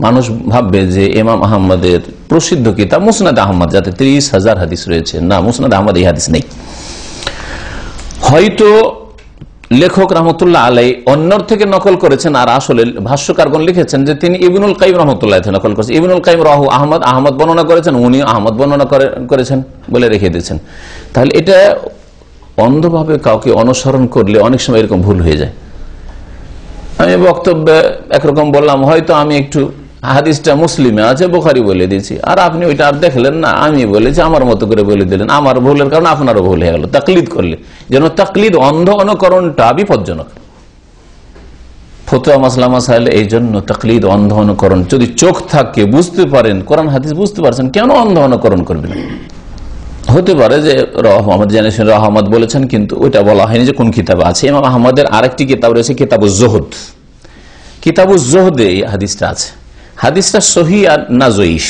মানুষ ভাববে যে ইমাম আহমদের প্রসিদ্ধ কিতাব মুসনাদ আহমদ, যাতে 30,000 হাদিস রয়েছে। না, মুসনাদ আহমদ এই হাদিস নেই। হয়তো লেখক রহমতুল্লাহ আলাই অন্যর থেকে নকল করেছেন, আর আসলে ভাষ্যকারগণ লিখেছেন যে তিনি ইবনুল কাইম রহমতুল্লাহ নকল করেছেন। ইবনুল কাইম রাহু আহমদ বর্ণনা করেছেন, উনি আহমদ বর্ণনা করেছেন বলে রেখে দিয়েছেন। তাহলে এটা অন্ধভাবে কাউকে অনুসরণ করলে অনেক সময় এরকম ভুল হয়ে যায়। আমি বক্তব্যে একরকম বললাম, হয়তো আমি একটু হাদিসটা মুসলিমে আছে, বুখারী বলে দিয়েছি, আর আপনি ওইটা আর দেখলেন না, আমি বলেছি, আমার মতো করে বলে দিলেন। আমার ভুলের কারণে আপনারও ভুল হয়ে গেল। তাকলিদ করলে, যেন তাকলিদ, অন্ধ অনুকরণটা বিপজ্জনক। ফতোয়া মাসলা মাসাইলে এই জন্য তাকলিদ, অন্ধ অনুকরণ, যদি চোখ থাকে, বুঝতে পারেন, কোরআন হাদিস বুঝতে পারছেন, কেন অন্ধ অনুকরণ করবেন? হতে পারে যে রহমদ জেনেছেন, রহমদ বলেছেন, কিন্তু ওইটা বলা হয়নি যে কোন কিতাবে আছে। ইমাম আহমদের আরেকটি কিতাব রয়েছে, কিতাবুজ জুহদ। কিতাবুজ জুহদে এই হাদিসটা আছে। হাদিসটা সহি আর না জয়ীফ।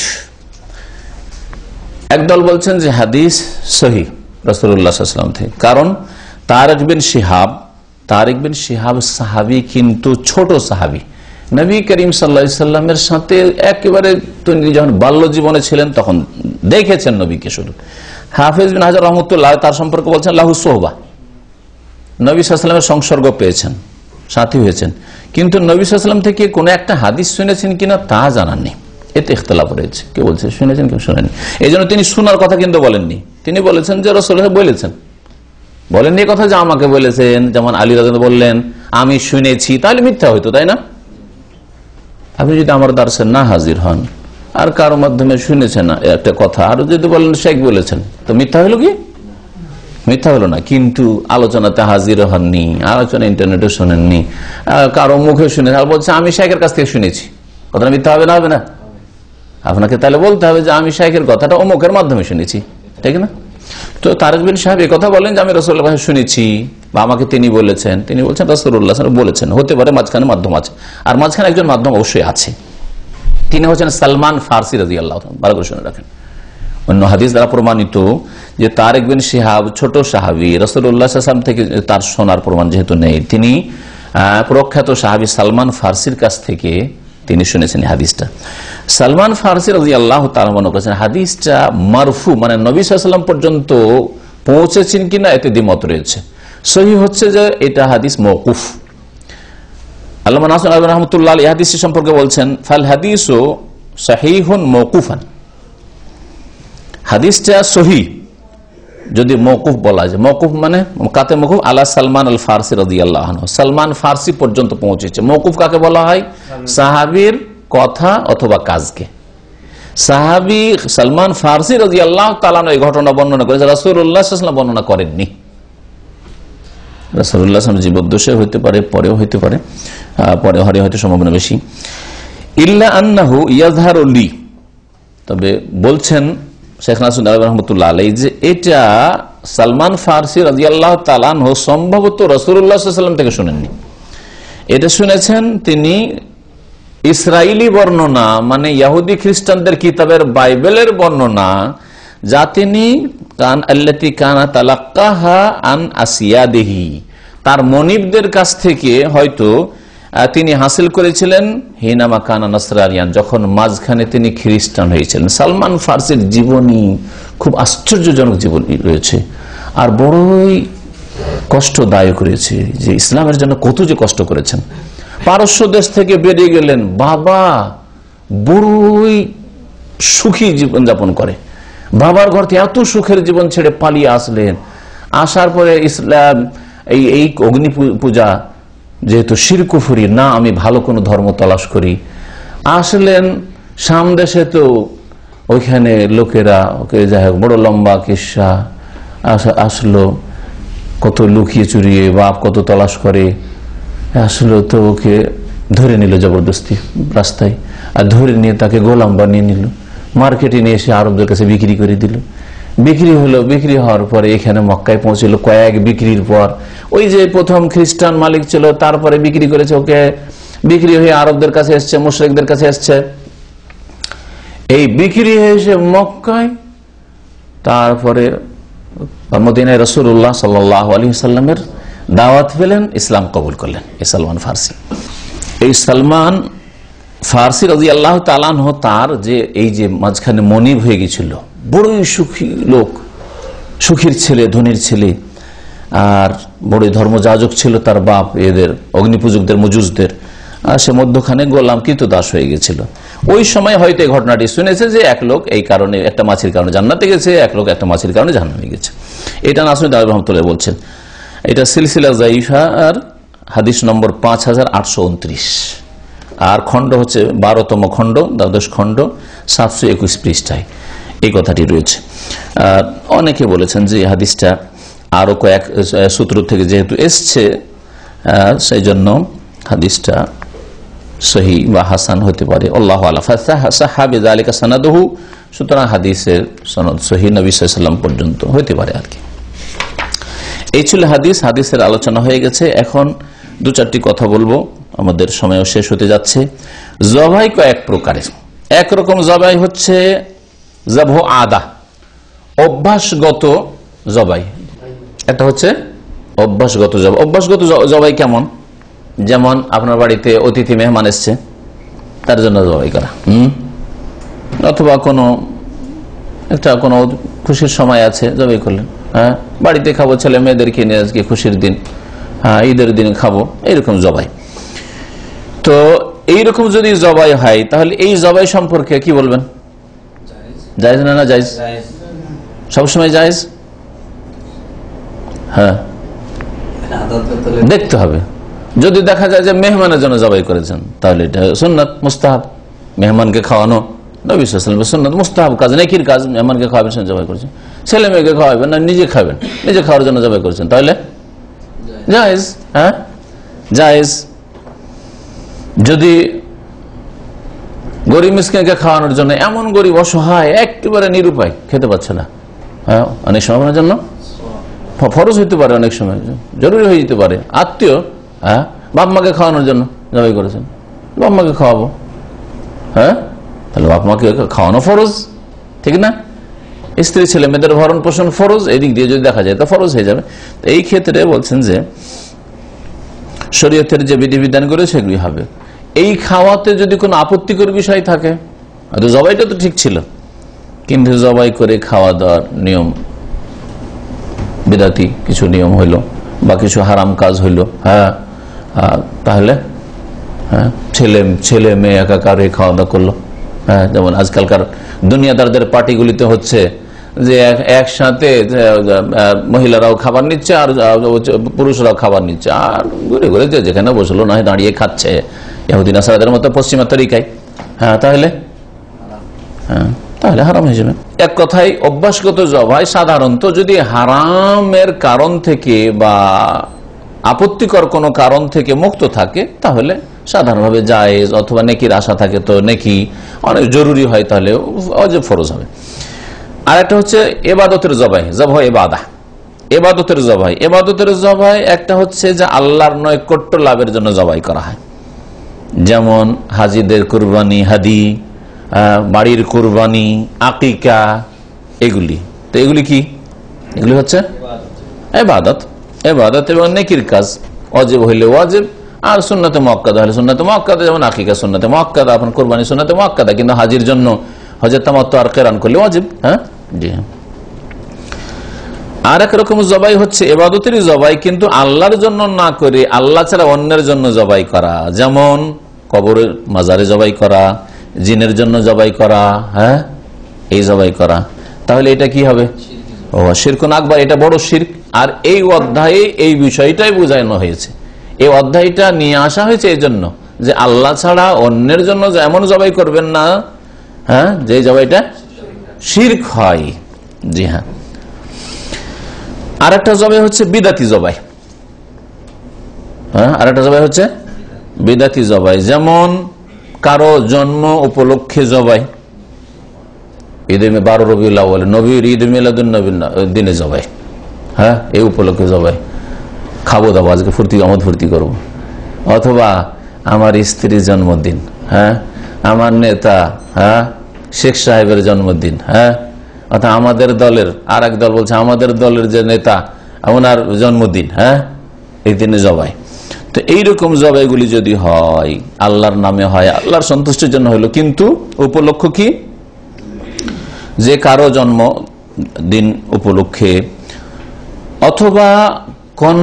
একদল বলছেন যে হাদিস সহি রাসূলুল্লাহ সাল্লাল্লাহু আলাইহি ওয়াসাল্লাম থেকে, কারণ তারিক বিন শিহাব সাহাবী, কিন্তু ছোট সাহাবী। নবী করিম সাল্লাল্লাহু আলাইহি ওয়াসাল্লামের সাথে একেবারে তিনি যখন বাল্য জীবনে ছিলেন তখন দেখেছেন নবীকে শুধু। হাফেজ বিন হাজার রহমতুল্লাহ তার সম্পর্কে বলছেন লাহু সোহবা, নবী সাল্লাল্লাহু আলাইহি ওয়াসাল্লামের সংসর্গ পেয়েছেন, সাথী হয়েছেন, কিন্তু নবী সাল্লাল্লাহু আলাইহি ওয়াসাল্লাম থেকে কোন একটা হাদিস শুনেছেন কিনা তা জানান নেই। এতে ইখতিলাফ রয়েছে, কেউ বলছে শুনেছেন, কেউ শুনেনি। এই জন্য তিনি শোনার কথা কিন্তু বলেননি, তিনি বলেছেন যে রাসূলুল্লাহ বলেছেন, বলেননি কথা যে আমাকে বলেছেন। যেমন আলী রাদিয়াল্লাহু আনহু বললেন আমি শুনেছি, তাহলে মিথ্যা হইতো, তাই না? আপনি যদি আমার দার্সে না হাজির হন আর কারো মাধ্যমে শুনেছেন একটা কথা, আর যদি বলেন শেখ বলেছেন, তো মিথ্যা হলো কি? মিথ্যা হলো না। কিন্তু আলোচনাতে হাজির হননি, আলোচনা ইন্টারনেটে শোনেননি, কারো মুখে শুনে আর বলছে আমি শেখের কাছ থেকে শুনেছি, কথাটা মিথ্যা হবে না? হবে না? আপনাকে তাহলে বলতে হবে যে আমি শেখের কথাটা অমুকের মাধ্যমে শুনেছি, ঠিক না? তো তারেক বিন সাহেব এই কথা বলেন যে আমি রাসূলুল্লাহ শুনেছি বা আমাকে তিনি বলেছেন, তিনি বলছেন রাসূলুল্লাহ বলেছেন, হতে পারে মাঝখানে মাধ্যম আছে, আর মাঝখানে একজন মাধ্যম অবশ্যই আছে, তিনি হচ্ছেন সালমান ফারসি রাদিয়াল্লাহু তাআলা। ভালো করে শুনে রাখেন, অন্য হাদিস দ্বারা প্রমাণিত যে তারেক বিন শিহাব ছোট সাহাবী, রাসূলুল্লাহ সাল্লাল্লাহু আলাইহি ওয়াসাল্লাম থেকে তার শোনার প্রমাণ যেহেতু নেই, তিনি প্রখ্যাত সাহাবী সালমান ফারসির কাছ থেকে তিনি শুনেছেন হাদিসটা। সালমান ফারসি রাদিয়াল্লাহু তাআলা বর্ণনা করেছেন হাদিসটা মারফু, মানে নবী সাল্লাল্লাহু আলাইহি ওয়াসাল্লাম পর্যন্ত পৌঁছেছেন কিনা এতে দ্বিমত রয়েছে। সহিহ হচ্ছে যে এটা হাদিস মওকুফ। আল্লামা নাসির আলবানী রাহমাতুল্লাহ আলাইহি হাদিস সম্পর্কে বলছেন ফাল হাদিসু সহিহুন মওকুফান, হাদিসটা সহিহ যদি মওকুফ বলা যায়। মওকুফ মানে কাতে মওকুফ আলা সালমান আল ফারসি রাদিয়াল্লাহু আনহু, সালমান ফারসি পর্যন্ত পৌঁছেছে। মওকুফ কাকে বলা হয়? সাহাবীর কথা অথবা কাজকে। সাহাবী সালমান ফারসি রাদিয়াল্লাহু তাআলা এই ঘটনা বর্ণনা করেছে, রাসূলুল্লাহ সাল্লাল্লাহু আলাইহি ওয়াসাল্লাম বর্ণনা করেননি। রাসূলুল্লাহ সাল্লাল্লাহু আলাইহি ওয়াসাল্লাম জীবদ্দশায় হতে পারে, পরেও হতে পারে, পরে হয়তো সম্ভাবনা বেশি। ইল্লা আন্নাহু ইয়াযহারু লি, তবে বলছেন শেখ নাসিরুদ্দিন আলবানী রাহমাতুল্লাহ আলাইহি যে এটা সালমান ফারসি রাদিয়াল্লাহু তাআলা আনহু সম্ভবত রাসূলুল্লাহ সাল্লাল্লাহু আলাইহি ওয়াসাল্লাম থেকে শুনেননি, এটা শুনেছেন তিনি ইসরাইলি বর্ণনা, মানে ইহুদি খ্রিস্টানদের কিতাবের বাইবেলের বর্ণনা, যা তিনি আল্লাতী কানা তালাক্কাহা আন আসিয়াদিহি, তার মনিবদের কাছ থেকে হয়তো তিনি হাসিল করেছিলেন হিনামা কানা নাসরানিয়ান, যখন মাঝখানে তিনি খ্রিস্টান হয়েছিলেন। সালমান ফারসির জীবনী খুব আশ্চর্যজনক জীবনী রয়েছে, আর বড়ই কষ্টদায়ক রয়েছে, যে ইসলামের জন্য কত যে কষ্ট করেছেন। পারস্য দেশ থেকে বেরিয়ে গেলেন, বাবা বড়ই সুখী জীবনযাপন করে, বাবার ঘর থেকে এত সুখের জীবন ছেড়ে পালিয়ে আসলেন। আসার পরে ইসলাম এই অগ্নি পূজা যেহেতু শিরক কুফরি, না আমি ভালো কোনো ধর্ম তলাশ করি। আসলেন শাম দেশে, তো ওইখানে লোকেরা ওকে যাই হোক বড় লম্বা কিস্সা আসলো, কত লুকিয়ে চুরিয়ে বাপ কত তলাশ করে আসলো, তো ওকে ধরে নিল জবরদস্তি রাস্তায়, আর ধরে নিয়ে তাকে গোলাম বানিয়ে নিল, মার্কেটে নিয়ে এসে আরবদের কাছে বিক্রি করে দিল। বিক্রি হলো, বিক্রি হওয়ার পরে এখানে মক্কায় পৌঁছল। কয়েক বিক্রির পর ওই যে প্রথম খ্রিস্টান মালিক ছিল, তারপরে বিক্রি করেছে ওকে, বিক্রি হয়ে আরবদের কাছে এসছে, মুশরিকদের কাছে এসছে। এই বিক্রি হয়েছে মক্কায়, তারপরে মদিনায় রাসূলুল্লাহ সাল্লাল্লাহু আলাইহি ওয়াসাল্লামের দাওয়াত পেলেন, ইসলাম কবুল করলেন এই সালমান ফারসি। এই সালমান ফারসি রাদিয়াল্লাহু তাআলা আনহু তার যে এই যে মাঝখানে মনিব হয়ে গেছিল, বড়ই সুখী লোক, সুখীর ছেলে, ধনীর ছেলে, আর বড়ই ধর্মযাজক ছিল তার বাপ, এদের অগ্নিপূজকদের মজুসদের, আর সে মধ্যখানে গোলাম কৃতদাস হয়ে গেছিল। ওই সময় হয়তো এই ঘটনাটি শুনেছে যে এক লোক এই কারণে একটা মাছির কারণে জান্নাতে গেছে, এক লোক একটা মাছির কারণে জাহান্নামে গেছে। এটা নাসিরুদ্দিন আলবানী রাহমাতুল্লাহ বলছেন, এটা সিলসিলা যায়িফা আর হাদিস নম্বর 5829, আর খণ্ড হচ্ছে 12তম খণ্ড, দ্বাদশ খণ্ড, 721 পৃষ্ঠায় এই কথাটি রয়েছে। অনেকে বলেছেন যে হাদিসটা আরো কয়েক সূত্র থেকে যেহেতু এসছে, সেই জন্য হাদিসটা সহি বা হাসান হতে পারে, আল্লাহু আ'লাম। ফাসাহাবে যালিকা সানাদুহু, সুতরাং হাদিসের সনদ সহি নবী সাল্লাল্লাহু আলাইহি ওয়াসাল্লাম পর্যন্ত হতে পারে আর কি। এই ছিল হাদিস, হাদিসের আলোচনা হয়ে গেছে। এখন দু চারটি কথা বলবো, আমাদের সময়ও শেষ হতে যাচ্ছে। জবাই কয়েক প্রকারের। একরকম জবাই হচ্ছে জবহ আদা, অভ্যাসগত জবাই। এটা হচ্ছে অভ্যাসগত জবাই। অভ্যাসগত জবাই কেমন? যেমন আপনার বাড়িতে অতিথি মেহমান এসছে, তার জন্য জবাই করা, অথবা কোনো খুশির সময় আছে জবাই করলেন, হ্যাঁ বাড়িতে খাবো, ছেলে মেয়েদেরকে নিয়ে আজকে খুশির দিন, হ্যাঁ ঈদের দিনে খাবো, এইরকম জবাই। তো এইরকম যদি জবাই হয়, তাহলে এই জবাই সম্পর্কে কি বলবেন? জায়েজ না জায়েজ? সবসময় জায়েজ? হ্যাঁ, দেখতে হবে। যদি দেখা যায় যে মেহমানের জন্য জবাই করেছেন, তাহলে এটা সুন্নাত মুস্তাহাব, মেহমানকে খাওয়ানো নবী সাল্লাল্লাহু আলাইহি ওয়াসাল্লামের সুন্নাত মুস্তাহাব কাজ, নেকির কাজ। মেহমানকে খাওয়াবেন, জবাই করেছেন। ছেলে মেয়েকে খাওয়াবেন না, নিজে খাবেন, নিজে খাওয়ার জন্য জবাই করেছেন, তাহলে জায়েজ। হ্যাঁ জায়েজ। যদি গরিব মিসকিনকে খাওয়ানোর জন্য, এমন গরিব অসহায় একেবারে নিরুপায়, খেতে পাচ্ছে না, হ্যাঁ, অনেক সময় আপনার জন্য ফরজ হইতে পারে, অনেক সময় জরুরি হয়ে যেতে পারে। আত্মীয়, হ্যাঁ, বাপ মাকে খাওয়ানোর জন্য জবাই করেছেন, বাপ মাকে খাওয়াবো, হ্যাঁ, তাহলে বাপ মাকে খাওয়ানো ফরজ, ঠিক না? স্ত্রী ছেলে মেয়েদের ভরণ পোষণ ফরজ, এই দিক দিয়ে যদি দেখা যায় তো ফরজ হয়ে যাবে। এই ক্ষেত্রে বলছেন যে শরীয়তের যে বিধিবিধানগুলো সেগুলি হবে। এই খাওয়াতে যদি কোনো আপত্তিকর বিষয় থাকে, হয়তো জবাইটা তো ঠিক ছিল, কিন্তু জবাই করে খাওয়া দাওয়ার নিয়ম বিদাতি কিছু নিয়ম হইল বা কিছু হারাম কাজ হইল, হ্যাঁ, তাহলে হ্যাঁ, ছেলে মেয়ে একাকার হয়ে খাওয়া দাওয়া করলো। হ্যাঁ, যেমন আজকালকার দুনিয়াদারদের পার্টিগুলিতে হচ্ছে যে একসাথে মহিলারাও খাবার নিচ্ছে আর পুরুষরাও খাবার নিচ্ছে, আর ঘুরে ঘুরে যেখানে বসলো না দাঁড়িয়ে খাচ্ছে ইহুদি নাসারাদের মতো পশ্চিমা তরিকায়। হ্যাঁ, তাহলে হারাম হয়ে যাবে। এক কথায় অভ্যাসগত জবাই সাধারণত যদি হারামের কারণ থেকে বা আপত্তিকর কোনো কারণ থেকে মুক্ত থাকে তাহলে সাধারণভাবে জায়েজ, অথবা নেকির আশা থাকে তো নেকি, অনেক জরুরি হয় তাহলে ওয়াজিব ফরজ হবে। আর একটা হচ্ছে ইবাদতের জবাই, জবাই ইবাদা, ইবাদতের জবাই। ইবাদতের জবাই একটা হচ্ছে যে আল্লাহর নৈকট্য লাভের জন্য জবাই করা হয়, যেমন হাজিদের কুরবানি, হাদি, বাড়ির কুরবানি, আকিকা, এগুলি। তো এগুলি কি? এগুলি হচ্ছে ইবাদত, ইবাদত এবং নেকির কাজ। ওয়াজিব হইলে ওয়াজিব, আর সুন্নতে মুআক্কাদা হলে সুন্নতে মুআক্কাদা, যেমন আকিকা সুন্নতে মুআক্কাদা, আপনার কুরবানি সুন্নতে মুআক্কাদা। কিন্তু হাজির জন্য হজের তামাত্তু আর কিরান করলে ওয়াজিব। হ্যাঁ, জি হ্যাঁ। আর এক রকম জবাই হচ্ছে ইবাদতেরই জবাই, কিন্তু আল্লাহর জন্য না করে আল্লাহ ছাড়া অন্যের জন্য জবাই করা, যেমন কবরের মাজারে জবাই করা, জিনের জন্য জবাই করা, হ্যাঁ, এই জবাই করা। তাহলে এটা কি হবে? ও শিরকুন আকবার, এটা বড় শিরক। আর এই অধ্যায়ে এই বিষয়টাই বোঝানো হয়েছে। এই অধ্যায়টা নিয়ে আসা হয়েছে এই জন্য যে আল্লাহ ছাড়া অন্যের জন্য এমন জবাই করবেন না, হ্যাঁ, যে জবাইটা শিরক হয়। জি হ্যাঁ। আর একটা জবাই হচ্ছে বিদাতি জবাই। হ্যাঁ, আর একটা জবাই হচ্ছে বিদাতি জবাই, যেমন কারো জন্ম উপলক্ষে জবাই, ঈদে 12 রবিউল আউয়াল, নবীর ঈদ মিলাদুন নবীর দিনে জবাই, হ্যাঁ, এই উপলক্ষে জবাই, খাবো দাবো, আজকে আমোদ ফুর্তি করবো। অথবা আমার স্ত্রীর জন্মদিন, হ্যাঁ, আমার নেতা, হ্যাঁ, শেখ সাহেবের জন্মদিন, হ্যাঁ, অর্থাৎ আমাদের দলের, আর এক দল বলছে আমাদের দলের যে নেতা ওনার জন্মদিন, হ্যাঁ, এই দিনে জবাই। তো এইরকম জবাইগুলি যদি হয় আল্লাহর নামে হয়, আল্লাহর সন্তুষ্টির জন্য হলো, কিন্তু উপলক্ষ কি? যে কারো জন্মদিন উপলক্ষে, অথবা কোন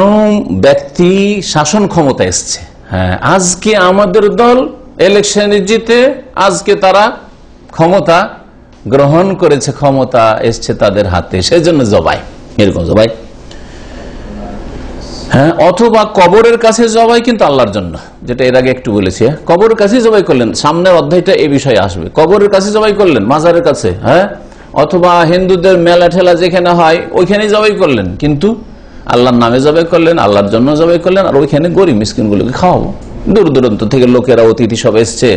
ব্যক্তি শাসন ক্ষমতা এসছে, হ্যাঁ, আজকে আমাদের দল ইলেকশনে জিতে আজকে তারা ক্ষমতা গ্রহণ করেছে, ক্ষমতা এসছে তাদের হাতে, সেজন্য জবাই, এরকম জবাই। হ্যাঁ, অথবা কবরের কাছে জবাই, কিন্তু আল্লাহর জন্য, যেটা এর আগে একটু বলেছি, কবরের কাছে জবাই করলেন, সামনের অধ্যায়টা এই বিষয়ে আসবে, কবরের কাছে জবাই করলেন, মাজারের কাছে, হ্যাঁ, অথবা হিন্দুদের মেলা ঠেলা যেখানে হয় ওইখানে জবাই করলেন, কিন্তু আল্লাহর নামে জবাই করলেন, আল্লাহর জন্য জবাই করলেন, আর ওইখানে গরিব মিসকিনগুলোকে খাওয়াবো, দূর দূরান্ত থেকে লোকেরা, অতিথি সব এসছে,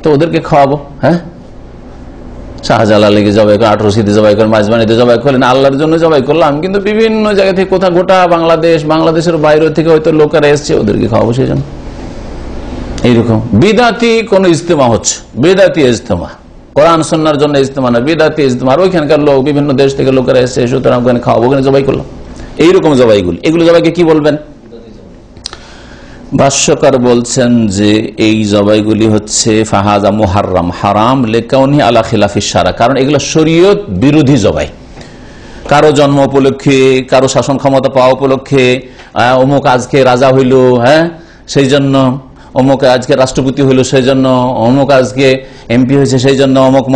তো ওদেরকে খাওয়াবো। হ্যাঁ, শাহজালালিকে জবাই করে, 18 জবাই করেন, মাঝবানিতে জবাই করলেন, আল্লাহর জন্য জবাই করলাম, কিন্তু বিভিন্ন জায়গা থেকে, কোথাও গোটা বাংলাদেশের বাইরে থেকে হয়তো লোকেরা এসছে, ওদেরকে খাওয়াবো সেই জন্য। এইরকম বিদাতি কোন ইজতেমা হচ্ছে, বিদাতি ইজতেমা, কোরআন সুন্নাহর জন্য ইজতেমা না, বিদাতি ইজতেমা, আর ওইখানকার লোক, বিভিন্ন দেশ থেকে লোকেরা এসছে, সুতরাং ওখানে খাওয়াবো, ওখানে জবাই করলাম, এইরকম জবাইগুলি, এগুলো জবাইকে কি বলবেন? ভাষ্যকার বলছেন যে এই জবাইগুলি হচ্ছে ফাহাজা মুহাররাম, হারাম লেকাউনি আলা খিলাফিস শারা, কারণ এগুলো শরীয়ত বিরোধী জবাই। কারো জন্ম উপলক্ষে, কারো শাসন ক্ষমতা পাওয়া উপলক্ষে, অমুক আজকে রাজা হইল, হ্যাঁ, সেই জন্য, অমুক আজকে রাষ্ট্রপতি হইল সেই জন্য, অমুক আজকে এমপি হয়েছে সেই জন্য, অমুক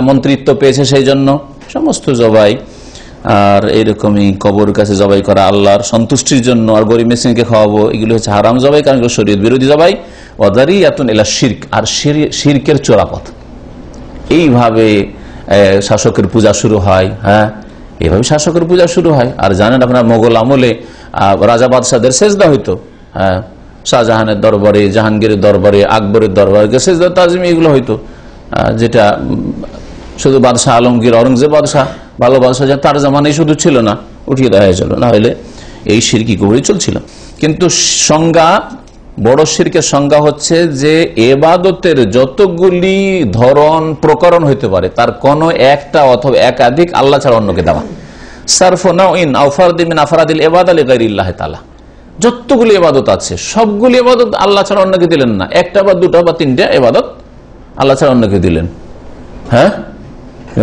মন্ত্রিত্ব পেয়েছে সেই জন্য, সমস্ত জবাই। আর এইরকমই কবর কাছে জবাই করা আল্লাহর সন্তুষ্টির জন্য, আর গরিব মিসকিনকে খাওয়াবো, এগুলো হচ্ছে হারাম জবাই, কারণ এগুলো শরীয়ত বিরোধী জবাই। ওয়াদারিয়াতুন ইলা শিরক, আর শিরকের চোরাপথ। এইভাবে শাসকের পূজা শুরু হয়, হ্যাঁ, এইভাবে শাসকের পূজা শুরু হয়। আর জানেন আপনার মোগল আমলে রাজা বাদশাদের সেজদা হইতো, হ্যাঁ, শাহজাহানের দরবারে, জাহাঙ্গীরের দরবারে, আকবরের দরবারে সেজদা তাজিম এগুলো হইতো, যেটা শুধু বাদশাহ আলমগীর, অরঙ্গজেব বাদশাহ ভালোবাসা যে তার জামানায় শুধু ছিল না, উঠিয়ে দেওয়া হয়েছিল, না হলে এই শিরকি কুফরি চলছিল। কিন্তু সংজ্ঞা, বড় শিরকের সংজ্ঞা হচ্ছে যে ইবাদতের যতগুলি ধরন প্রকরণ হইতে পারে তার কোন একটা অথবা একাধিক আল্লাহ ছাড়া অন্যকে দেওয়া। যতগুলি ইবাদত আছে সবগুলি ইবাদত আল্লাহ ছাড়া অন্যকে দিলেন না, একটা বা দুটা বা তিনটা ইবাদত আল্লাহ ছাড়া অন্যকে দিলেন। হ্যাঁ,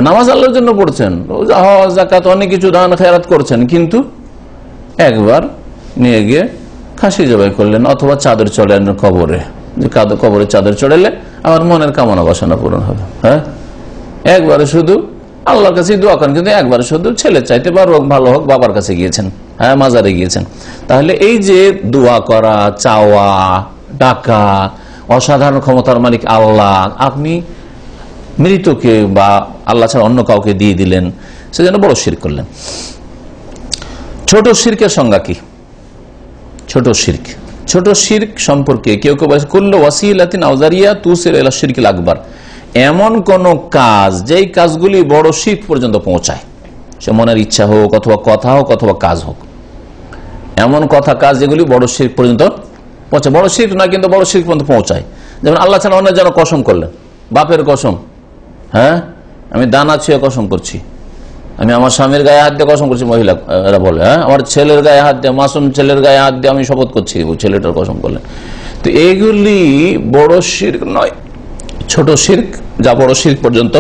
নামাজ আল্লাহর জন্য পড়ছেন, রোজা, হজ, যাকাত, অনেক কিছু দান খেয়ারাত করছেন, কিন্তু একবার নিয়ে গিয়ে খাসি জবাই করলেন অথবা চাদর চড়ালেন কবরে, যে কবরে চাদর চড়ালে আমার মনের কামনা বাসনা পূরণ হবে। হ্যাঁ, একবারে শুধু আল্লাহর কাছে দোয়া করেন, কিন্তু একবারে শুধু ছেলে চাইতে বা রোগ ভালো হোক বাবার কাছে গিয়েছেন, হ্যাঁ মাজারে গিয়েছেন। তাহলে এই যে দোয়া করা, চাওয়া, ডাকা, অসাধারণ ক্ষমতার মালিক আল্লাহ, আপনি মৃতকে বা আল্লাহ ছাড়া অন্য কাউকে দিয়ে দিলেন, সেজন্য বড় শিরক করলেন। ছোট শিরকের সংজ্ঞা কি? ছোট শিরক, ছোট শিরক সম্পর্কে কেউ কেউ বলে কুল্লু ওয়াসিলাতিন আও যারিয়া তুসিল ইলা শিরকিল আকবার, এমন কোন কাজ যেই কাজগুলি বড় শিরক পর্যন্ত পৌঁছায়, সে মনের ইচ্ছা হোক অথবা কথা হোক অথবা কাজ হোক, এমন কথা কাজ যেগুলি বড় শিরক পর্যন্ত পৌঁছায়। বড় শিরক না কিন্তু বড় শিরক পর্যন্ত পৌঁছায়। যেমন আল্লাহ ছাড়া অন্য যেন কসম করলেন, বাপের কসম, হ্যাঁ আমি দানা ছুঁয়ে কসম করছি, আমি আমার স্বামীর গায়ে হাত দিয়ে কসম করছি, মহিলা এরা বলে, হ্যাঁ আমার ছেলের গায়ে হাত দিয়ে, মাসুম ছেলের গায়ে হাত দিয়ে আমি শপথ করছি, ছেলেটার কসম করলেন। তো এইগুলি বড় শিরক নয়, ছোট শিরক, যা বড় শিরক পর্যন্ত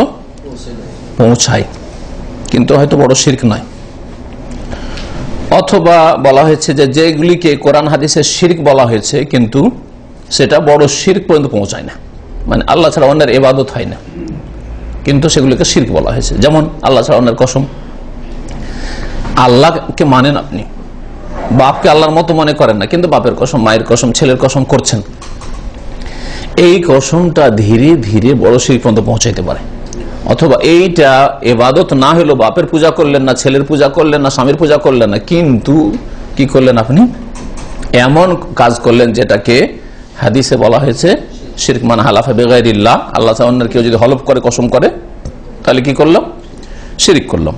পৌঁছায় কিন্তু হয়তো বড় শিরক নয়। অথবা বলা হয়েছে যে যেগুলিকে কোরআন হাদিসের শিরক বলা হয়েছে কিন্তু সেটা বড় শিরক পর্যন্ত পৌঁছায় না, মানে আল্লাহ ছাড়া অন্যের ইবাদত হয় না কিন্তু সেগুলিকে শিরক বলা হয়েছে। যেমন আল্লাহ ছাড়া অন্যের কসম, আল্লাহকে মানেন আপনি, বাপকে আল্লাহর মতো মনে করেন না, কিন্তু বাপের কসম, মায়ের কসম, ছেলের কসম করছেন, এই কসমটা ধীরে ধীরে বড় শিরক পর্যন্ত পৌঁছাইতে পারে। অথবা এইটা ইবাদত না হলো, বাপের পূজা করলেন না, ছেলের পূজা করলেন না, স্বামীর পূজা করলেন না, কিন্তু কি করলেন আপনি, এমন কাজ করলেন যেটাকে হাদিসে বলা হয়েছে শিরক, মান হালাফা বিগাইরিল্লাহ, আল্লাহ ছাড়া অন্যের কেউ যদি হলফ করে, কসম করে, তাহলে কি করলাম, শিরক করলাম।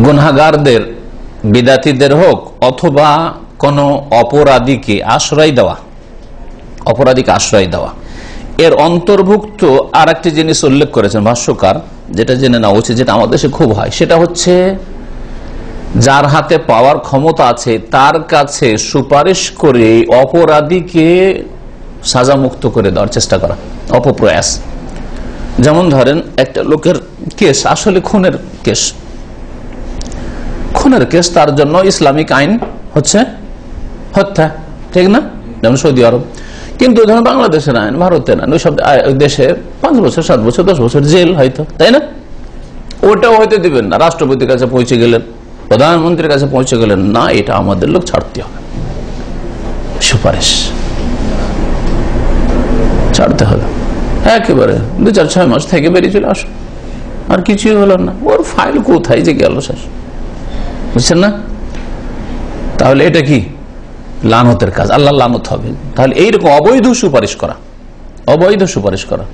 গুনাহগারদের, বিদাতীদের হোক অথবা কোন অপরাধীকে আশ্রয় দেওয়া, অপরাধীকে আশ্রয় দেওয়া, এর অন্তর্ভুক্ত আর একটি জিনিস উল্লেখ করেছেন ভাষ্যকার, যেটা জেনে নেওয়া উচিত, যেটা আমাদের দেশে খুব হয়, সেটা হচ্ছে যার হাতে পাওয়ার ক্ষমতা আছে তার কাছে সুপারিশ করে অপরাধীকে সাজা মুক্ত করে দেওয়ার চেষ্টা করা, অপপ্রয়াস। যেমন ধরেন একটা লোকের কেস আসলে খুনের কেস, খুনের কেস, তার জন্য ইসলামিক আইন হচ্ছে হত্যা, ঠিক না, যেমন সৌদি আরব। কিন্তু ধরেন বাংলাদেশের আইন, ভারতের আইন, ওই সব দেশে 5 বছর 7 বছর 10 বছর জেল হয়তো, তাই না? ওটাও হয়তো দিবেন না। রাষ্ট্রপতির কাছে পৌঁছে গেলেন, প্রধানমন্ত্রীর কাছে পৌঁছে গেলেন, না এটা আমাদের লোক ছাড়তে হবে, সুপারিশ ছাড়তে হবে একেবারে, 2-4-6 মাস থেকে বেরিয়ে চলে আসো, আর কিছুই হলো না, ওর ফাইল কোথায় যে গেল শেষ, বুঝছেন না? তাহলে এটা কি লানতের কাজ, আল্লাহ লানত হবে। তাহলে এইরকম অবৈধ সুপারিশ করা, অবৈধ সুপারিশ করা,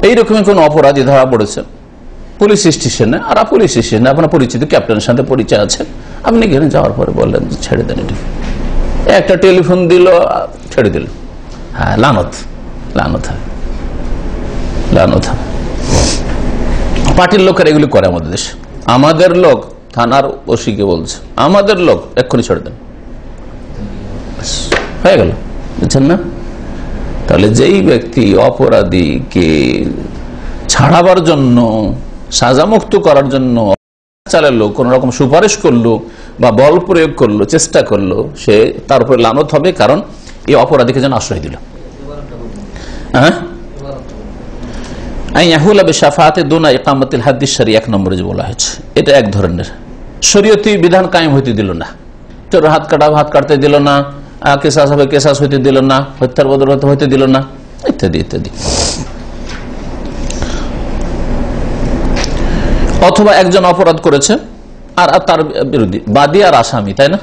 এইরকমই কোন অপরাধী ধরা পড়েছে পুলিশ স্টেশনে, আর পুলিশ স্টেশনে আপনার পরিচিত ক্যাপ্টেনের সাথে পরিচয় আছে, আপনি গেলেন, যাওয়ার পরে বললেন ছেড়ে দেন, এটা একটা টেলিফোন দিল, ছেড়ে দিল, হ্যাঁ লানত, লানত হয়, লানত হয়। পার্টির লোকের এগুলি করে আমাদের দেশে, আমাদের লোক থানার ওসিকে বলছে, আমাদের লোক এক্ষুনি ছেড়ে দেন, হয়ে গেল, বুঝছেন না? তাহলে যেই ব্যক্তি অপরাধীকে ছাড়াবার জন্য, সাজামুক্ত করার জন্য চালালো, কোন রকম সুপারিশ করলো বা বল প্রয়োগ করলো, চেষ্টা করলো, সে তার উপরে লানত হবে, কারণ এই অপরাধীকে যেন আশ্রয় দিল। হ্যাঁ, এক নম্বরে যে বলা হয়েছে, এটা এক ধরনের শরীয়তি বিধান কায়েম হইতে দিল না, তোর হাত কাটা হাত কাটতে দিল না, কেসাস হবে কেসাস হইতে দিল না, হত্যার বদল হইতে দিল না, ইত্যাদি ইত্যাদি। অথবা একজন অপরাধ করেছে আর তার বিরোধী বাদী আর আসামি, তাই না?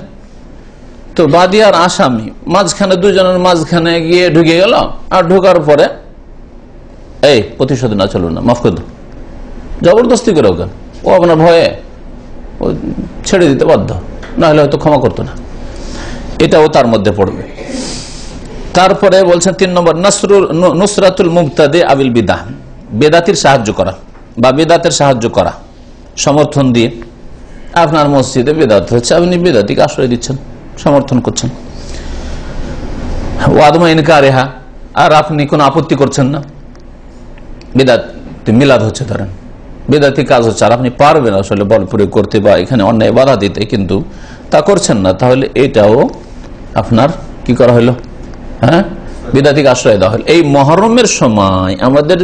তো বাদী আর আসামি মাঝখানে, দুজনের মাঝখানে গিয়ে ঢুকে গেল, আর ঢোকার পরে এই প্রতিশোধ না চলুন না, মাফ করে দাও, জবরদস্তি করে ওকে, ও আপনার ভয়ে ও ছেড়ে দিতে বাধ্য, না হলে হয়তো ক্ষমা করতো না, এটাও তার মধ্যে পড়বে। তারপরে বলছেন 3 নম্বর, নুসরাতুল মুবতাদি আবিল বিদাহ, বেদাতির সাহায্য করা বা বেদাতের সাহায্য করা, সমর্থন দিয়ে। আপনার মসজিদে বেদাত হচ্ছে, আপনি বেদাতিকে আশ্রয় দিচ্ছেন, সমর্থন করছেন। ওয়াদমা ইনকারিহা, আর আপনি কোনো আপত্তি করছেন না। বেদাত মিলাদ হচ্ছে, ধরেন বেদাতি কাজ হচ্ছে, আর আপনি পারবেন আসলে বল প্রয়োগ করতে বা এখানে অন্যায় বাধা দিতে, কিন্তু তা করছেন না, তাহলে এটাও আপনার কি করা হলো? হ্যাঁ, বিদাতিকে আশ্রয় দেওয়া হলো। এই মহরমের সময় আমাদের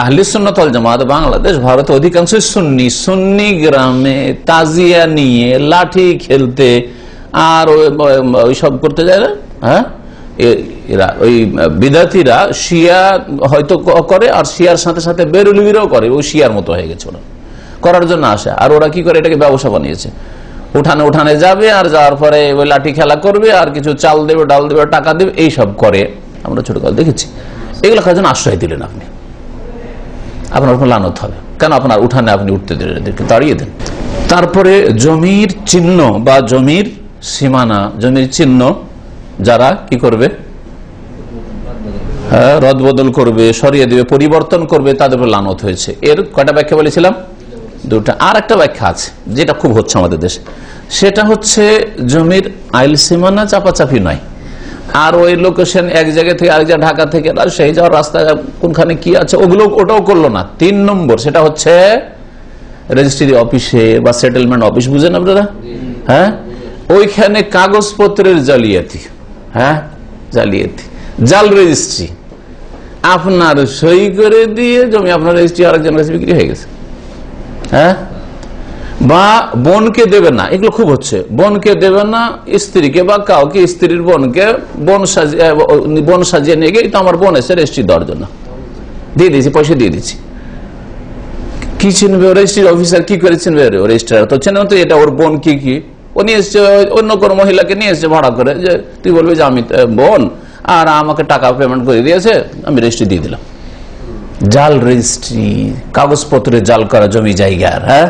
আহলে সুন্নাত ওয়াল জামাত বাংলাদেশ, ভারতে অধিকাংশ সুন্নি গ্রামে তাজিয়া নিয়ে লাঠি খেলতে আর ওই সব করতে যায় না। হ্যাঁ, ওই বিদাতিরা শিয়া হয়তো করে, আর শিয়ার সাথে সাথে বেরুলিরাও করে, ওই শিয়ার মতো হয়ে গেছে, ওরা করার জন্য আসে। আর ওরা কি করে, এটাকে ব্যবসা বানিয়েছে, উঠানে যাবে, আর যাওয়ার পরে ওই লাঠি খেলা করবে, আর কিছু চাল দেবে, ডাল দেবে, টাকা দেবে, এইসব করে। আমরা ছোটকাল দেখেছি। এগুলো কাজ আশ্রয় দিলেন আপনি, আপনার উপর লানত হবে। কেন? আপনার উঠানে আপনি উঠতে দিলেন, এদেরকে তাড়িয়ে দেন। তারপরে জমির চিহ্ন বা জমির সীমানা, জমির চিহ্ন যারা কি করবে, রদবদল করবে, সরিয়ে দেবে, পরিবর্তন করবে, তাদের উপর লানত হয়েছে। এর কয়টা ব্যাখ্যা বলেছিলাম? 2টা। আর একটা ব্যাখ্যা আছে যেটা খুব হচ্ছে আমাদের দেশে, সেটা হচ্ছে জমির আইল সীমানা চাপাচাপি নয়, আর ওই লোকেশন এক জায়গা থেকে আরেক জায়গা, ঢাকা থেকে সেই যাওয়ার রাস্তা কোনখানে কি আছে ওটাও করলো না। 3 নম্বর, সেটা হচ্ছে রেজিস্ট্রি অফিসে বা সেটেলমেন্ট অফিস, বুঝেন আপনারা? হ্যাঁ, ওইখানে কাগজপত্রের জালিয়াতি, হ্যাঁ জালিয়াতি, জাল রেজিস্ট্রি, আপনার সই করে দিয়ে জমি আপনার রেজিস্ট্রি আরেকজনের কাছে বিক্রি হয়ে গেছে। হ্যাঁ, বা বোনকে দেবে না, এগুলো খুব হচ্ছে। বোনকে দেবে না স্ত্রীকে, বা কাউকে স্ত্রীর বোনকে বোন সাজিয়ে নিয়ে গিয়ে, তো আমার বোন এসে রেজিস্ট্রি দেওয়ার জন্য দিয়ে দিয়েছি, পয়সা দিয়ে দিচ্ছি। কি চিনবে রেজিস্ট্রি অফিসার? কি করে চিনবে? রেজিস্ট্রার তো চেনে তো, এটা ওর বোন কি ও নিয়ে এসছে, অন্য কোনো মহিলাকে নিয়ে এসছে ভাড়া করে, যে তুই বলবি যে আমি বোন, আর আমাকে টাকা পেমেন্ট করে দিয়েছে, আমি রেজিস্ট্রি দিয়ে দিলাম। জাল রেজিস্ট্রি, কাগজপত্রে জাল করা জমি জায়গার, হ্যাঁ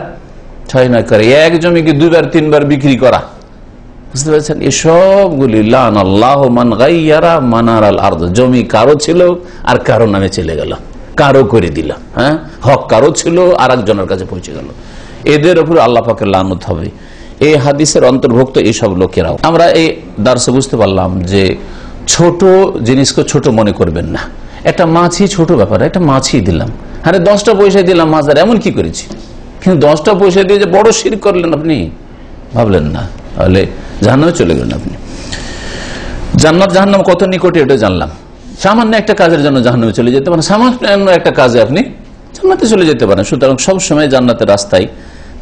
6 করে এক জমিকে 2-3বার বিক্রি করা, বুঝতে পারছেন? এসবগুলি লান আল্লাহু মান গায়্যারা মানারাল আরদ, জমি কারো ছিল আর কারো নামে চলে গেল, কারো করে দিল, হ্যাঁ হক কারো ছিল আর একজনের কাছে পৌঁছে গেল, এদের উপর আল্লাহ পাকের লানত হবে। এই হাদিসের অন্তর্ভুক্ত এইসব লোকেরাও। আমরা এই দার্সে বুঝতে পারলাম যে ছোট জিনিসকে ছোট মনে করবেন না। একটা মাছি ছোট ব্যাপার, একটা মাছি দিলাম, আরে 10টা পয়সা দিলাম মাছ, এমন কি করেছি? কিন্তু 10টা পয়সা দিয়ে যে বড় শিরক করলেন আপনি, ভাবলেন না, তাহলে জাহান্নামে চলে গেলেন আপনি। জান্নাত জাহান্নাম কত নিকটে এটা জানলাম। সামান্য একটা কাজের জন্য জাহান্নামে চলে যেতে পারেন, সামান্য একটা কাজে আপনি জান্নাতে চলে যেতে পারেন। সুতরাং সবসময় জান্নাতের রাস্তায়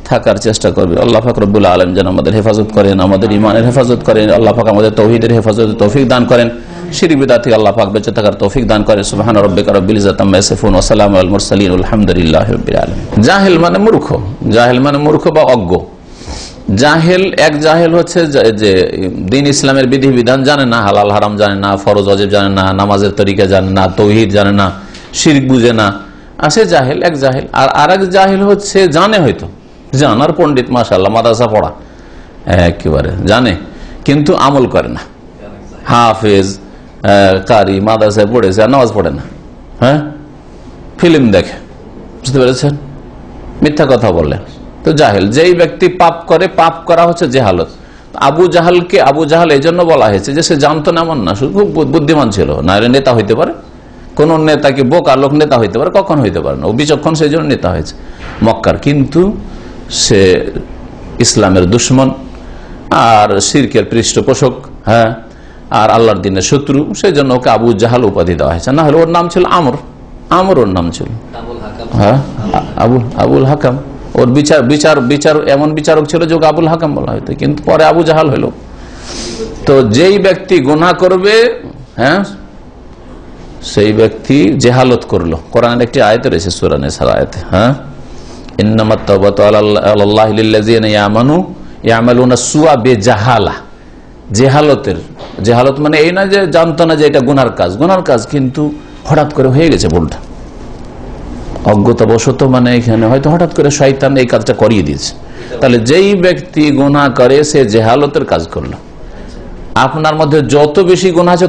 থাকার চেষ্টা করবে। আল্লাহ পাক রব্বুল আলামিন যেন আমাদের হেফাজত করেন, আমাদের ইমানের হেফাজত করেন, আল্লাহ পাক আমাদের তাওহীদের হেফাজত তৌফিক দান করেন, শিরক বিদআত থেকে আল্লাহ পাক বেঁচে থাকার তৌফিক দান করেন। সুবহান রাব্বিকা রাব্বিল ইজ্জাতি আম্মা ইয়াসিফুন ওয়া সালামু আলাল মুরসালিন আলহামদুলিল্লাহি রাব্বিল আলামিন। জাহেল মানে মূর্খ, জাহেল মানে মূর্খ বা অজ্ঞ। জাহেল, এক জাহেল হচ্ছে যে দ্বীন ইসলামের বিধিবিধান জানে না, হালাল হারাম জানে না, ফরজ ওয়াজিব জানে না, নামাজের তরিকা জানে না, তাওহীদ জানে না, শিরক বুঝে না, সে জাহেল, এক জাহেল। আর আরেক জাহেল হচ্ছে জানে, হয়তো জানার পণ্ডিত, মাশাআল্লাহ মাদ্রাসা পড়া একেবারে জানে, কিন্তু আমল করে না, হাফেজ কারি মাদ্রাসায় পড়েছে আর নামাজ পড়ে না, হ্যাঁ ফিল্ম দেখে, বুঝতে পেরেছেন, মিথ্যা কথা বলে, তো জাহেল। যেই ব্যক্তি পাপ করে, পাপ করা হচ্ছে জেহালত। আবু জাহালকে আবু জাহাল এই জন্য বলা হয়েছে যে সে জানতো না, এমন না, শুধু খুব বুদ্ধিমান ছিল, না নেতা হইতে পারে, কোন নেতা কি বোকা লোক নেতা হইতে পারে, কখন হইতে পারে না, ও বিচক্ষণ, সেই জন্য নেতা হয়েছে মক্কার। কিন্তু সে ইসলামের দুশ্মন আর শিরকের পৃষ্ঠপোষক, হ্যাঁ, আর আল্লাহর দিনের শত্রু, সেই জন্য ওকে আবু জাহাল উপাধি দেওয়া হয়েছে। না হলে ওর নাম ছিল আমর, ওর নাম ছিল, হ্যাঁ আবুল হাকাম। ওর বিচার এমন বিচারক ছিল যে ওকে আবুল হাকাম বলা হয়তো, কিন্তু পরে আবু জাহাল হইল। তো যেই ব্যক্তি গুনাহ করবে, হ্যাঁ সেই ব্যক্তি জেহালত করলো। কোরআনের একটি আয়াতে রয়েছে, সূরা নিসার আয়াতে, হ্যাঁ ইন্নামাত তাওবাতু আলাল্লাহি লিল্লাযিনা ইয়ামানুনা সুআ বিজাহালা, জেহালত মানে এই না যে জানতো না যে এটা গুনার কাজ, কিন্তু হঠাৎ করে হয়ে গেছে ভুলটা, অজ্ঞতাবশত, মানে এখানে হয়তো হঠাৎ করে শয়তান এই কাজটা করিয়ে দিয়েছে। তাহলে যেই ব্যক্তি গুনাহ করে সে জেহালতের কাজ করলো। আপনার মধ্যে যত বেশি গুনাহ আছে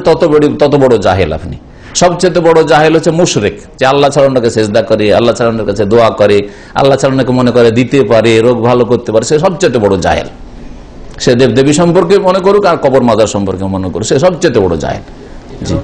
তত বড় জাহেল আপনি। সবচেয়ে বড় জাহেল হচ্ছে মুশরিক, যে আল্লাহ ছাড়া অন্যকে সেজদা করে, আল্লাহ ছাড়া অন্যের কাছে দোয়া করে, আল্লাহ ছাড়া অন্যকে মনে করে দিতে পারে, রোগ ভালো করতে পারে, সে সবচেয়ে বড় জাহেল। সে দেবদেবী সম্পর্কে মনে করুক আর কবর মাজার সম্পর্কে মনে করুক, সে সবচেয়ে বড় জাহেল। জি।